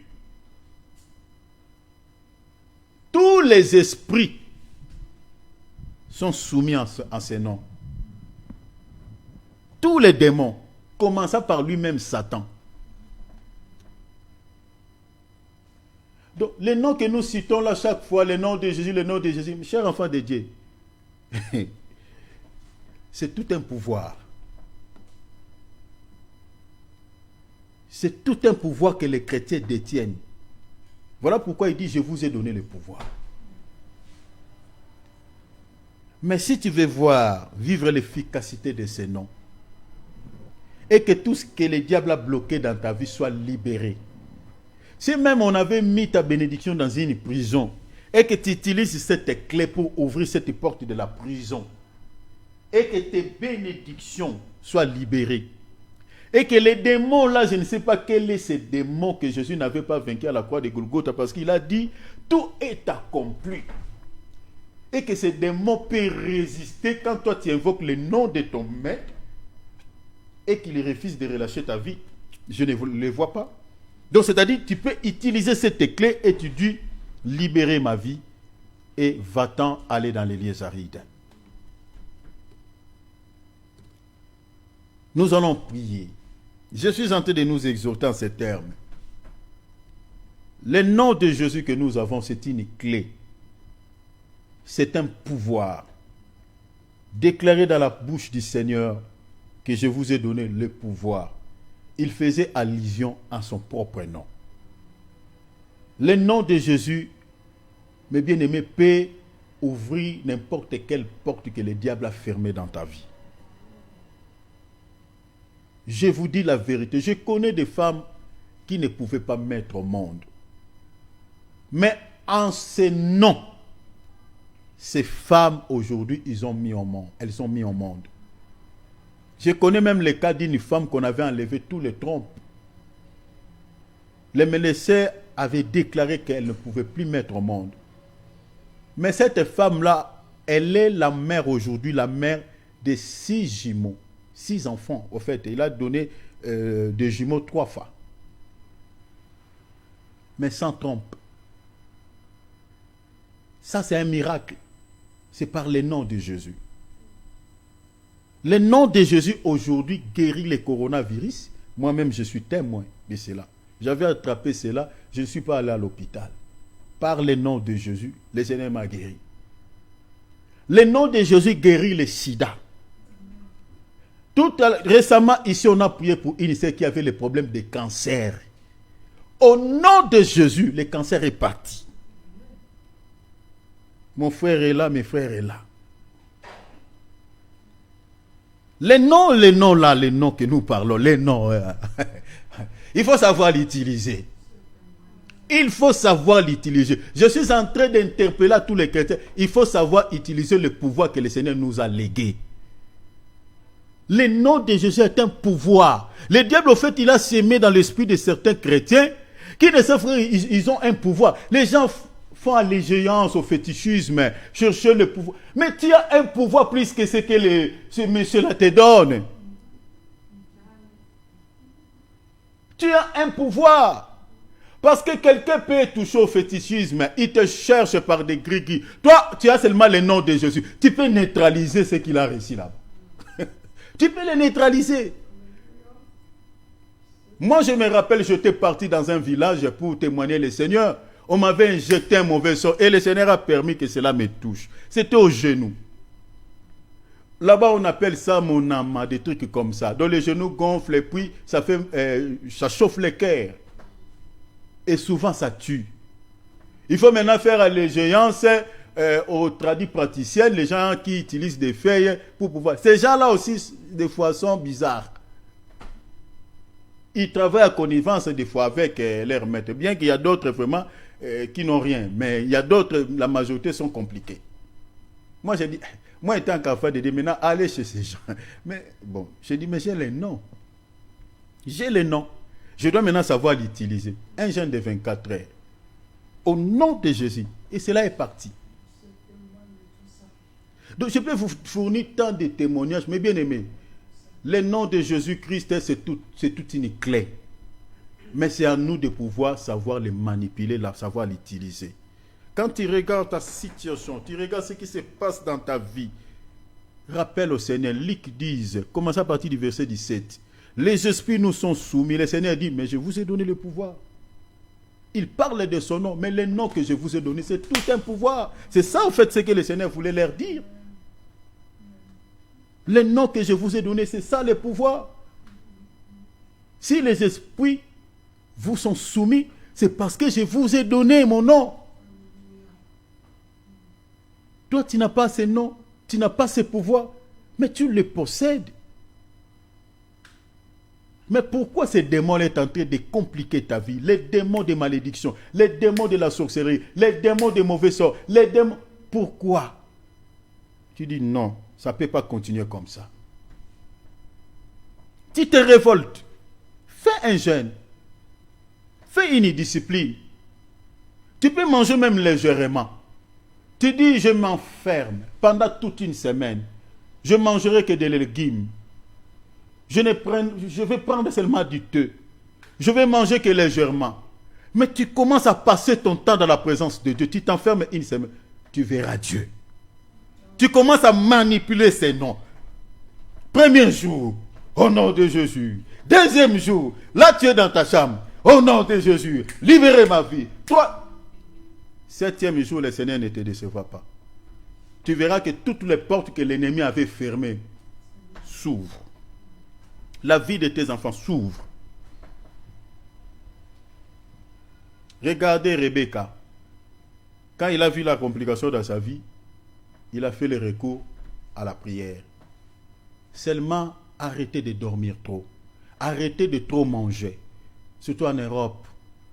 Tous les esprits sont soumis en ce nom. Tous les démons, commençant par lui-même Satan. Donc, les noms que nous citons là chaque fois, le nom de Jésus, chers enfants de Dieu, c'est tout un pouvoir. C'est tout un pouvoir que les chrétiens détiennent. Voilà pourquoi il dit, je vous ai donné le pouvoir. Mais si tu veux voir, vivre l'efficacité de ces noms, et que tout ce que le diable a bloqué dans ta vie soit libéré. Si même on avait mis ta bénédiction dans une prison, et que tu utilises cette clé pour ouvrir cette porte de la prison, et que tes bénédictions soient libérées, et que les démons là, je ne sais pas quel est ce démon que Jésus n'avait pas vaincu à la croix de Golgotha, parce qu'il a dit, tout est accompli. Et que ces démons peuvent résister quand toi tu invoques le nom de ton maître et qu'il refuse de relâcher ta vie. Je ne le vois pas. Donc c'est-à-dire, tu peux utiliser cette clé et tu dis, libérer ma vie et va-t'en aller dans les lieux arides. Nous allons prier. Je suis en train de nous exhorter en ces termes. Le nom de Jésus que nous avons, c'est une clé. C'est un pouvoir. Déclaré dans la bouche du Seigneur que je vous ai donné le pouvoir. Il faisait allusion à son propre nom. Le nom de Jésus, mes bien-aimés, peut ouvrir n'importe quelle porte que le diable a fermée dans ta vie. Je vous dis la vérité, je connais des femmes qui ne pouvaient pas mettre au monde. Mais en ce nom, ces femmes aujourd'hui, elles sont mises au monde. Je connais même le cas d'une femme qu'on avait enlevé tous les trompes. Les médecins avaient déclaré qu'elle ne pouvait plus mettre au monde. Mais cette femme-là, elle est la mère aujourd'hui, la mère de 6 jumeaux. 6 enfants, au fait. Il a donné des jumeaux 3 fois. mais sans trompe. Ça, c'est un miracle. C'est par le nom de Jésus. Le nom de Jésus aujourd'hui guérit les coronavirus. Moi-même, je suis témoin de cela. J'avais attrapé cela, je ne suis pas allé à l'hôpital. Par le nom de Jésus, le Seigneur m'a guéri. Le nom de Jésus guérit le sida. Récemment, ici, on a prié pour une sœur qui avait le problème de cancer. Au nom de Jésus, le cancer est parti. Mon frère est là, mes frères sont là. Les noms que nous parlons, les noms, il faut savoir l'utiliser. Il faut savoir l'utiliser. Je suis en train d'interpeller tous les chrétiens. Il faut savoir utiliser le pouvoir que le Seigneur nous a légué. Le nom de Jésus est un pouvoir. Le diable, au fait, il a sémé dans l'esprit de certains chrétiens qui ne savent pas, ils ont un pouvoir. Les gens font allégeance au fétichisme, chercher le pouvoir. Mais tu as un pouvoir plus que ce que ce monsieur-là te donne. Tu as un pouvoir. Parce que quelqu'un peut toucher au fétichisme, il te cherche par des grigis. Toi, tu as seulement le nom de Jésus. Tu peux neutraliser ce qu'il a réussi là-bas. Tu peux le neutraliser. Moi, je me rappelle, j'étais parti dans un village pour témoigner le Seigneur. On m'avait injecté un mauvais sort et le Seigneur a permis que cela me touche. C'était au genou. Là-bas, on appelle ça mon âme, des trucs comme ça. Donc les genoux gonflent et puis ça chauffe le cœur. Et souvent, ça tue. Il faut maintenant faire allégeance aux tradis praticiens, les gens qui utilisent des feuilles pour pouvoir... Ces gens-là aussi, des fois, sont bizarres. Ils travaillent à connivence des fois avec leurs maîtres. Bien qu'il y a d'autres vraiment qui n'ont rien. Mais il y a d'autres, la majorité sont compliqués. Moi, j'ai dit, moi étant capable de dire maintenant, allez chez ces gens. Mais bon, j'ai dit, mais j'ai les noms. J'ai les noms. Je dois maintenant savoir l'utiliser. Un jeûne de 24 heures. Au nom de Jésus. Et cela est parti. Donc je peux vous fournir tant de témoignages, mais bien aimé, le nom de Jésus-Christ, c'est toute une clé. Mais c'est à nous de pouvoir savoir les manipuler, savoir l'utiliser. Quand tu regardes ta situation, tu regardes ce qui se passe dans ta vie, rappelle au Seigneur. Luc 10, commence à partir du verset 17. Les esprits nous sont soumis. Le Seigneur dit, mais je vous ai donné le pouvoir. Il parle de son nom, mais le nom que je vous ai donné, c'est tout un pouvoir. C'est ça, en fait, ce que le Seigneur voulait leur dire. Le nom que je vous ai donné, c'est ça le pouvoir. Si les esprits vous sont soumis, c'est parce que je vous ai donné mon nom. Toi, tu n'as pas ce nom, tu n'as pas ce pouvoir, mais tu le possèdes. Mais pourquoi ces démons sont en train de compliquer ta vie? Les démons de malédiction, les démons de la sorcellerie, les démons de mauvais sorts, les démons... Pourquoi? Tu dis non, ça ne peut pas continuer comme ça. Tu te révoltes. Fais un jeûne. Fais une discipline. Tu peux manger même légèrement. Tu dis, je m'enferme pendant toute une semaine. Je mangerai que des légumes. Je vais prendre seulement du thé. Je vais manger que légèrement. Mais tu commences à passer ton temps dans la présence de Dieu. Tu t'enfermes une semaine. Tu verras Dieu. Tu commences à manipuler ces noms. Premier jour, au nom de Jésus. Deuxième jour, là tu es dans ta chambre. Au nom de Jésus, libérez ma vie. Toi, septième jour, le Seigneur ne te décevra pas. Tu verras que toutes les portes que l'ennemi avait fermées s'ouvrent. La vie de tes enfants s'ouvre. Regardez Rebecca. Quand il a vu la complication dans sa vie, il a fait le recours à la prière. Seulement, arrêtez de dormir trop. Arrêtez de trop manger. Surtout en Europe,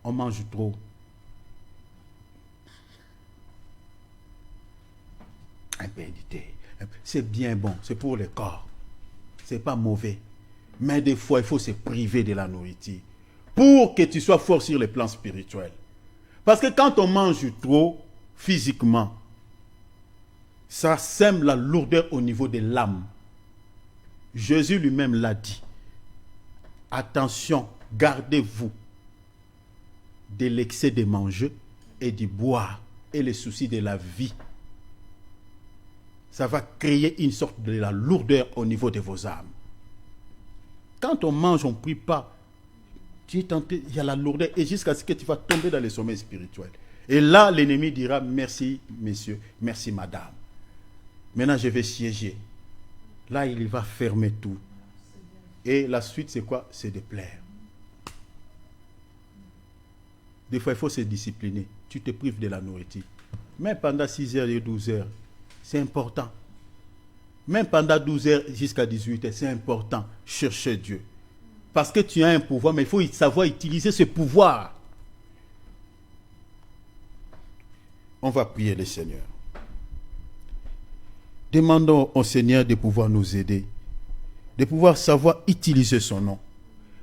on mange trop. Un peu d'été. C'est bien bon, c'est pour le corps. C'est pas mauvais. Mais des fois, il faut se priver de la nourriture pour que tu sois fort sur le plan spirituel. Parce que quand on mange trop, physiquement, ça sème la lourdeur au niveau de l'âme. Jésus lui-même l'a dit. Attention, gardez-vous de l'excès de manger et du boire et les soucis de la vie. Ça va créer une sorte de la lourdeur au niveau de vos âmes. Quand on mange, on ne prie pas. Tu es tenté, il y a la lourdeur et jusqu'à ce que tu vas tomber dans le sommeil spirituel. Et là, l'ennemi dira merci, messieurs, merci, madame. Maintenant, je vais siéger. Là, il va fermer tout. Et la suite, c'est quoi? C'est de plaire. Des fois, il faut se discipliner. Tu te prives de la nourriture. Même pendant 6 heures et 12 heures, c'est important. Même pendant 12 heures jusqu'à 18 heures, c'est important. Chercher Dieu. Parce que tu as un pouvoir, mais il faut savoir utiliser ce pouvoir. On va prier le Seigneur. Demandons au Seigneur de pouvoir nous aider, de pouvoir savoir utiliser son nom,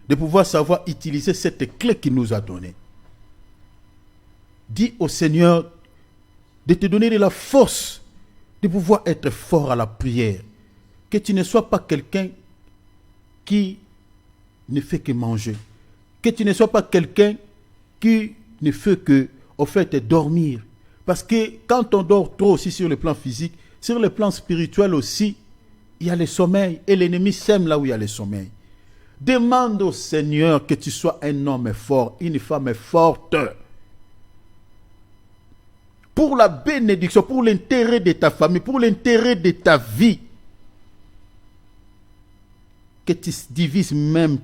de pouvoir savoir utiliser cette clé qu'il nous a donnée. Dis au Seigneur de te donner de la force, de pouvoir être fort à la prière. Que tu ne sois pas quelqu'un qui ne fait que manger. Que tu ne sois pas quelqu'un qui ne fait que, au fait, dormir. Parce que quand on dort trop aussi sur le plan physique, sur le plan spirituel aussi, il y a le sommeil. Et l'ennemi sème là où il y a le sommeil. Demande au Seigneur que tu sois un homme fort, une femme forte. Pour la bénédiction, pour l'intérêt de ta famille, pour l'intérêt de ta vie. Que tu divises même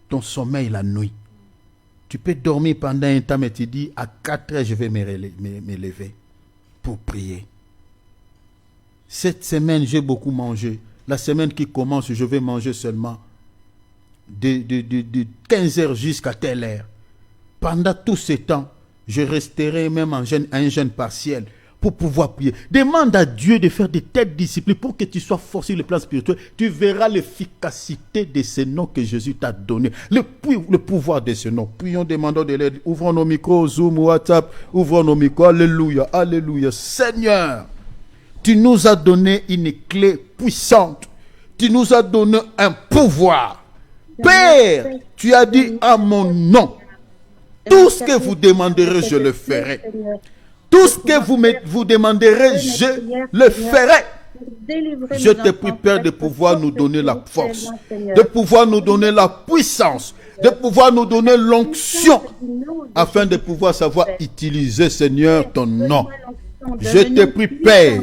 ton sommeil la nuit. Tu peux dormir pendant un temps, mais tu dis à 4 heures, je vais me lever pour prier. Cette semaine, j'ai beaucoup mangé. La semaine qui commence, je vais manger seulement de 15 heures jusqu'à telle heure. Pendant tout ce temps, je resterai même à un jeûne partiel pour pouvoir prier. Demande à Dieu de faire de telles disciplines pour que tu sois fort sur le plan spirituel. Tu verras l'efficacité de ce nom que Jésus t'a donné. Le pouvoir de ce nom. Prions, demandons de l'aide. Ouvrons nos micros, Zoom, WhatsApp. Ouvrons nos micros. Alléluia, alléluia. Seigneur, tu nous as donné une clé puissante. Tu nous as donné un pouvoir. Père, tu as dit à mon nom, tout ce que vous demanderez, je le ferai. Tout ce que vous demanderez, je le ferai. Je te prie, Père, de pouvoir nous donner la force, de pouvoir nous donner la puissance, de pouvoir nous donner l'onction, afin de pouvoir savoir utiliser, Seigneur, ton nom. Je te prie, Père,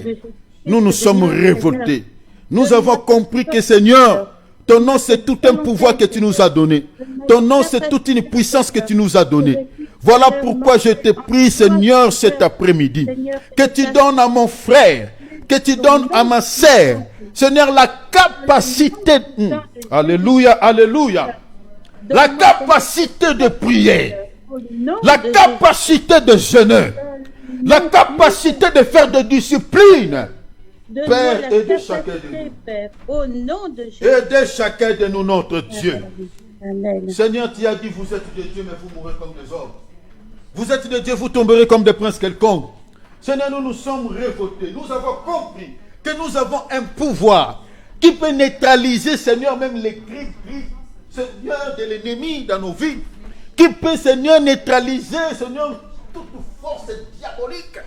nous nous sommes révoltés. Nous avons compris que, Seigneur, ton nom, c'est tout un pouvoir que tu nous as donné. Ton nom, c'est toute une puissance que tu nous as donnée. Voilà pourquoi je te prie, Seigneur, cet après-midi, que tu donnes à mon frère, que tu donnes à ma sœur, Seigneur, la capacité, alléluia, alléluia, la capacité de prier, la capacité de jeûner, la capacité de faire de discipline. Père, aidez chacun de nous. Aidez chacun de nous, notre Dieu. Seigneur, tu as dit, vous êtes de Dieu, mais vous mourrez comme des hommes. Vous êtes de Dieu, vous tomberez comme des princes quelconques. Seigneur, nous nous sommes révoltés. Nous avons compris que nous avons un pouvoir qui peut neutraliser, Seigneur, même les cris, Seigneur, de l'ennemi dans nos vies. Qui peut, Seigneur, neutraliser, Seigneur, toute force diabolique.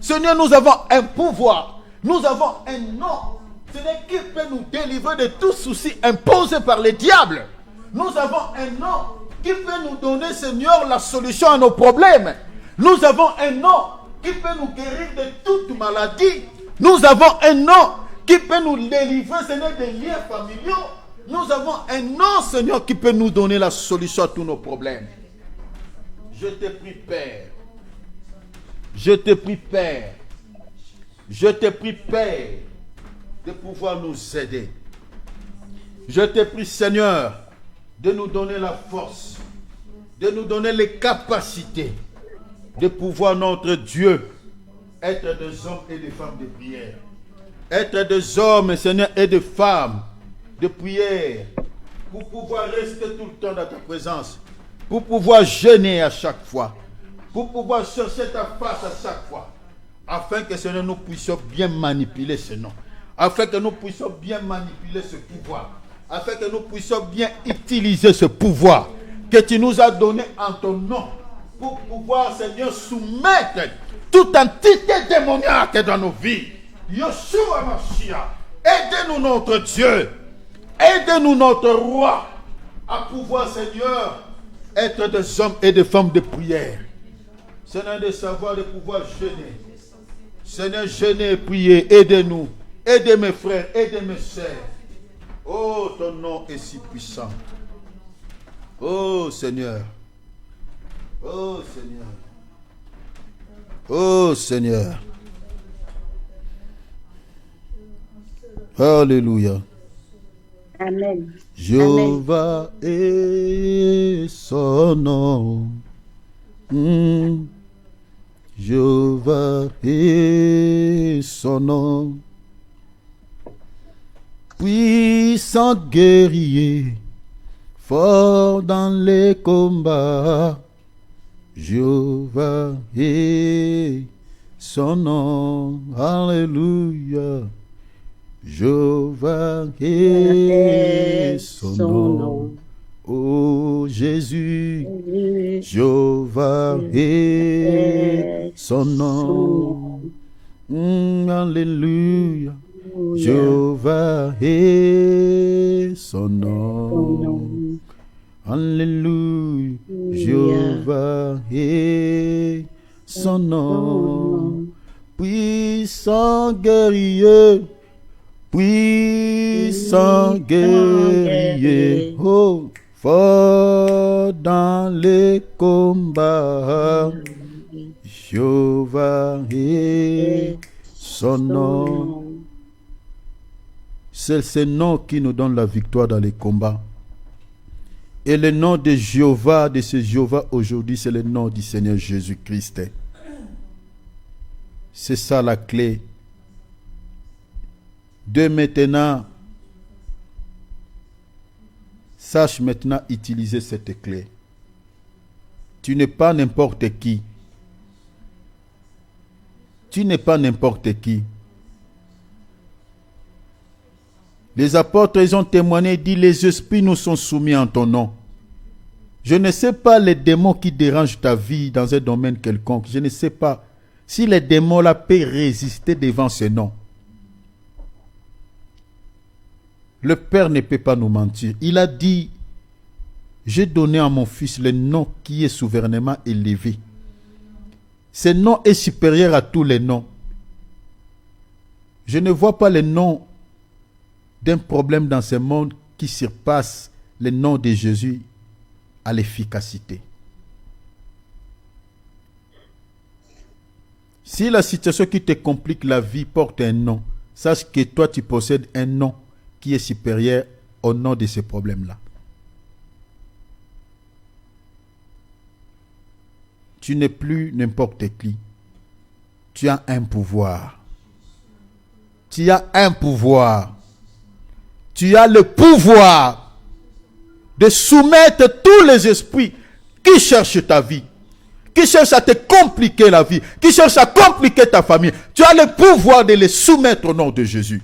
Seigneur, nous avons un pouvoir. Nous avons un nom, Seigneur, qui peut nous délivrer de tout souci imposé par les diables. Nous avons un nom qui peut nous donner, Seigneur, la solution à nos problèmes. Nous avons un nom qui peut nous guérir de toute maladie. Nous avons un nom qui peut nous délivrer, Seigneur, des liens familiaux. Nous avons un nom, Seigneur, qui peut nous donner la solution à tous nos problèmes. Je te prie, Père. Je te prie, Père. Je te prie, Père, de pouvoir nous aider. Je te prie, Seigneur, de nous donner la force, de nous donner les capacités, de pouvoir, notre Dieu, être des hommes et des femmes de prière. Être des hommes, Seigneur, et des femmes de prière, pour pouvoir rester tout le temps dans ta présence, pour pouvoir jeûner à chaque fois, pour pouvoir chercher ta face à chaque fois. Afin que, Seigneur, nous puissions bien manipuler ce nom. Afin que nous puissions bien manipuler ce pouvoir. Afin que nous puissions bien utiliser ce pouvoir. que tu nous as donné en ton nom pour pouvoir, Seigneur, soumettre toute entité démoniaque dans nos vies. Yeshua Mashiach, aidez-nous notre Dieu, aidez-nous notre roi à pouvoir, Seigneur, être des hommes et des femmes de prière. Seigneur, de savoir, de pouvoir jeûner. Seigneur, jeûner et prier, aidez-nous. Aidez mes frères, aidez mes sœurs. Oh, ton nom est si puissant. Oh, Seigneur. Oh, Seigneur. Oh, Seigneur. Alléluia. Amen. Jéhovah est son nom. Jéhovah est son nom. Puissant guerrier, fort dans les combats. Jéhovah est son nom. Alléluia. Jéhovah est son nom. Oh Jésus, Jéhovah est son nom. Alléluia. Jéhovah est son nom. Alléluia. Jéhovah est son nom. Puissant guerrier. Puissant guerrier, oh, fort dans les combats, Jéhovah est son nom. C'est ce nom qui nous donne la victoire dans les combats. Et le nom de Jéhovah, de ce Jéhovah aujourd'hui, c'est le nom du Seigneur Jésus-Christ. C'est ça la clé. De maintenant, sache maintenant utiliser cette clé. Tu n'es pas n'importe qui. Tu n'es pas n'importe qui. Les apôtres, ils ont témoigné et dit, les esprits nous sont soumis en ton nom. Je ne sais pas les démons qui dérangent ta vie dans un domaine quelconque. Je ne sais pas si les démons là peuvent résister devant ce nom. Le Père ne peut pas nous mentir. Il a dit, j'ai donné à mon Fils le nom qui est souverainement élevé. Ce nom est supérieur à tous les noms. Je ne vois pas le nom d'un problème dans ce monde qui surpasse le nom de Jésus à l'efficacité. Si la situation qui te complique la vie porte un nom, sache que toi tu possèdes un nom qui est supérieur au nom de ces problèmes-là. Tu n'es plus n'importe qui. Tu as un pouvoir. Tu as un pouvoir. Tu as le pouvoir de soumettre tous les esprits qui cherchent ta vie, qui cherchent à te compliquer la vie, qui cherchent à compliquer ta famille. Tu as le pouvoir de les soumettre au nom de Jésus.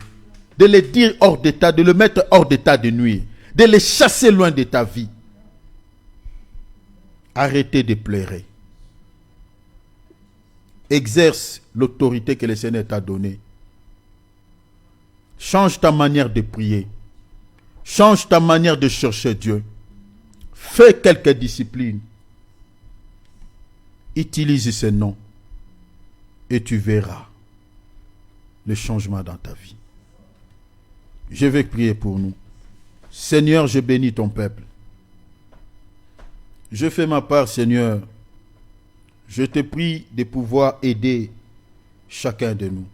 De les dire hors d'état, de le mettre hors d'état de nuire, de les chasser loin de ta vie. Arrêtez de pleurer. Exerce l'autorité que le Seigneur t'a donnée. Change ta manière de prier. Change ta manière de chercher Dieu. Fais quelques disciplines. Utilise ce nom et tu verras le changement dans ta vie. Je vais prier pour nous. Seigneur, je bénis ton peuple. Je fais ma part, Seigneur. Je te prie de pouvoir aider chacun de nous.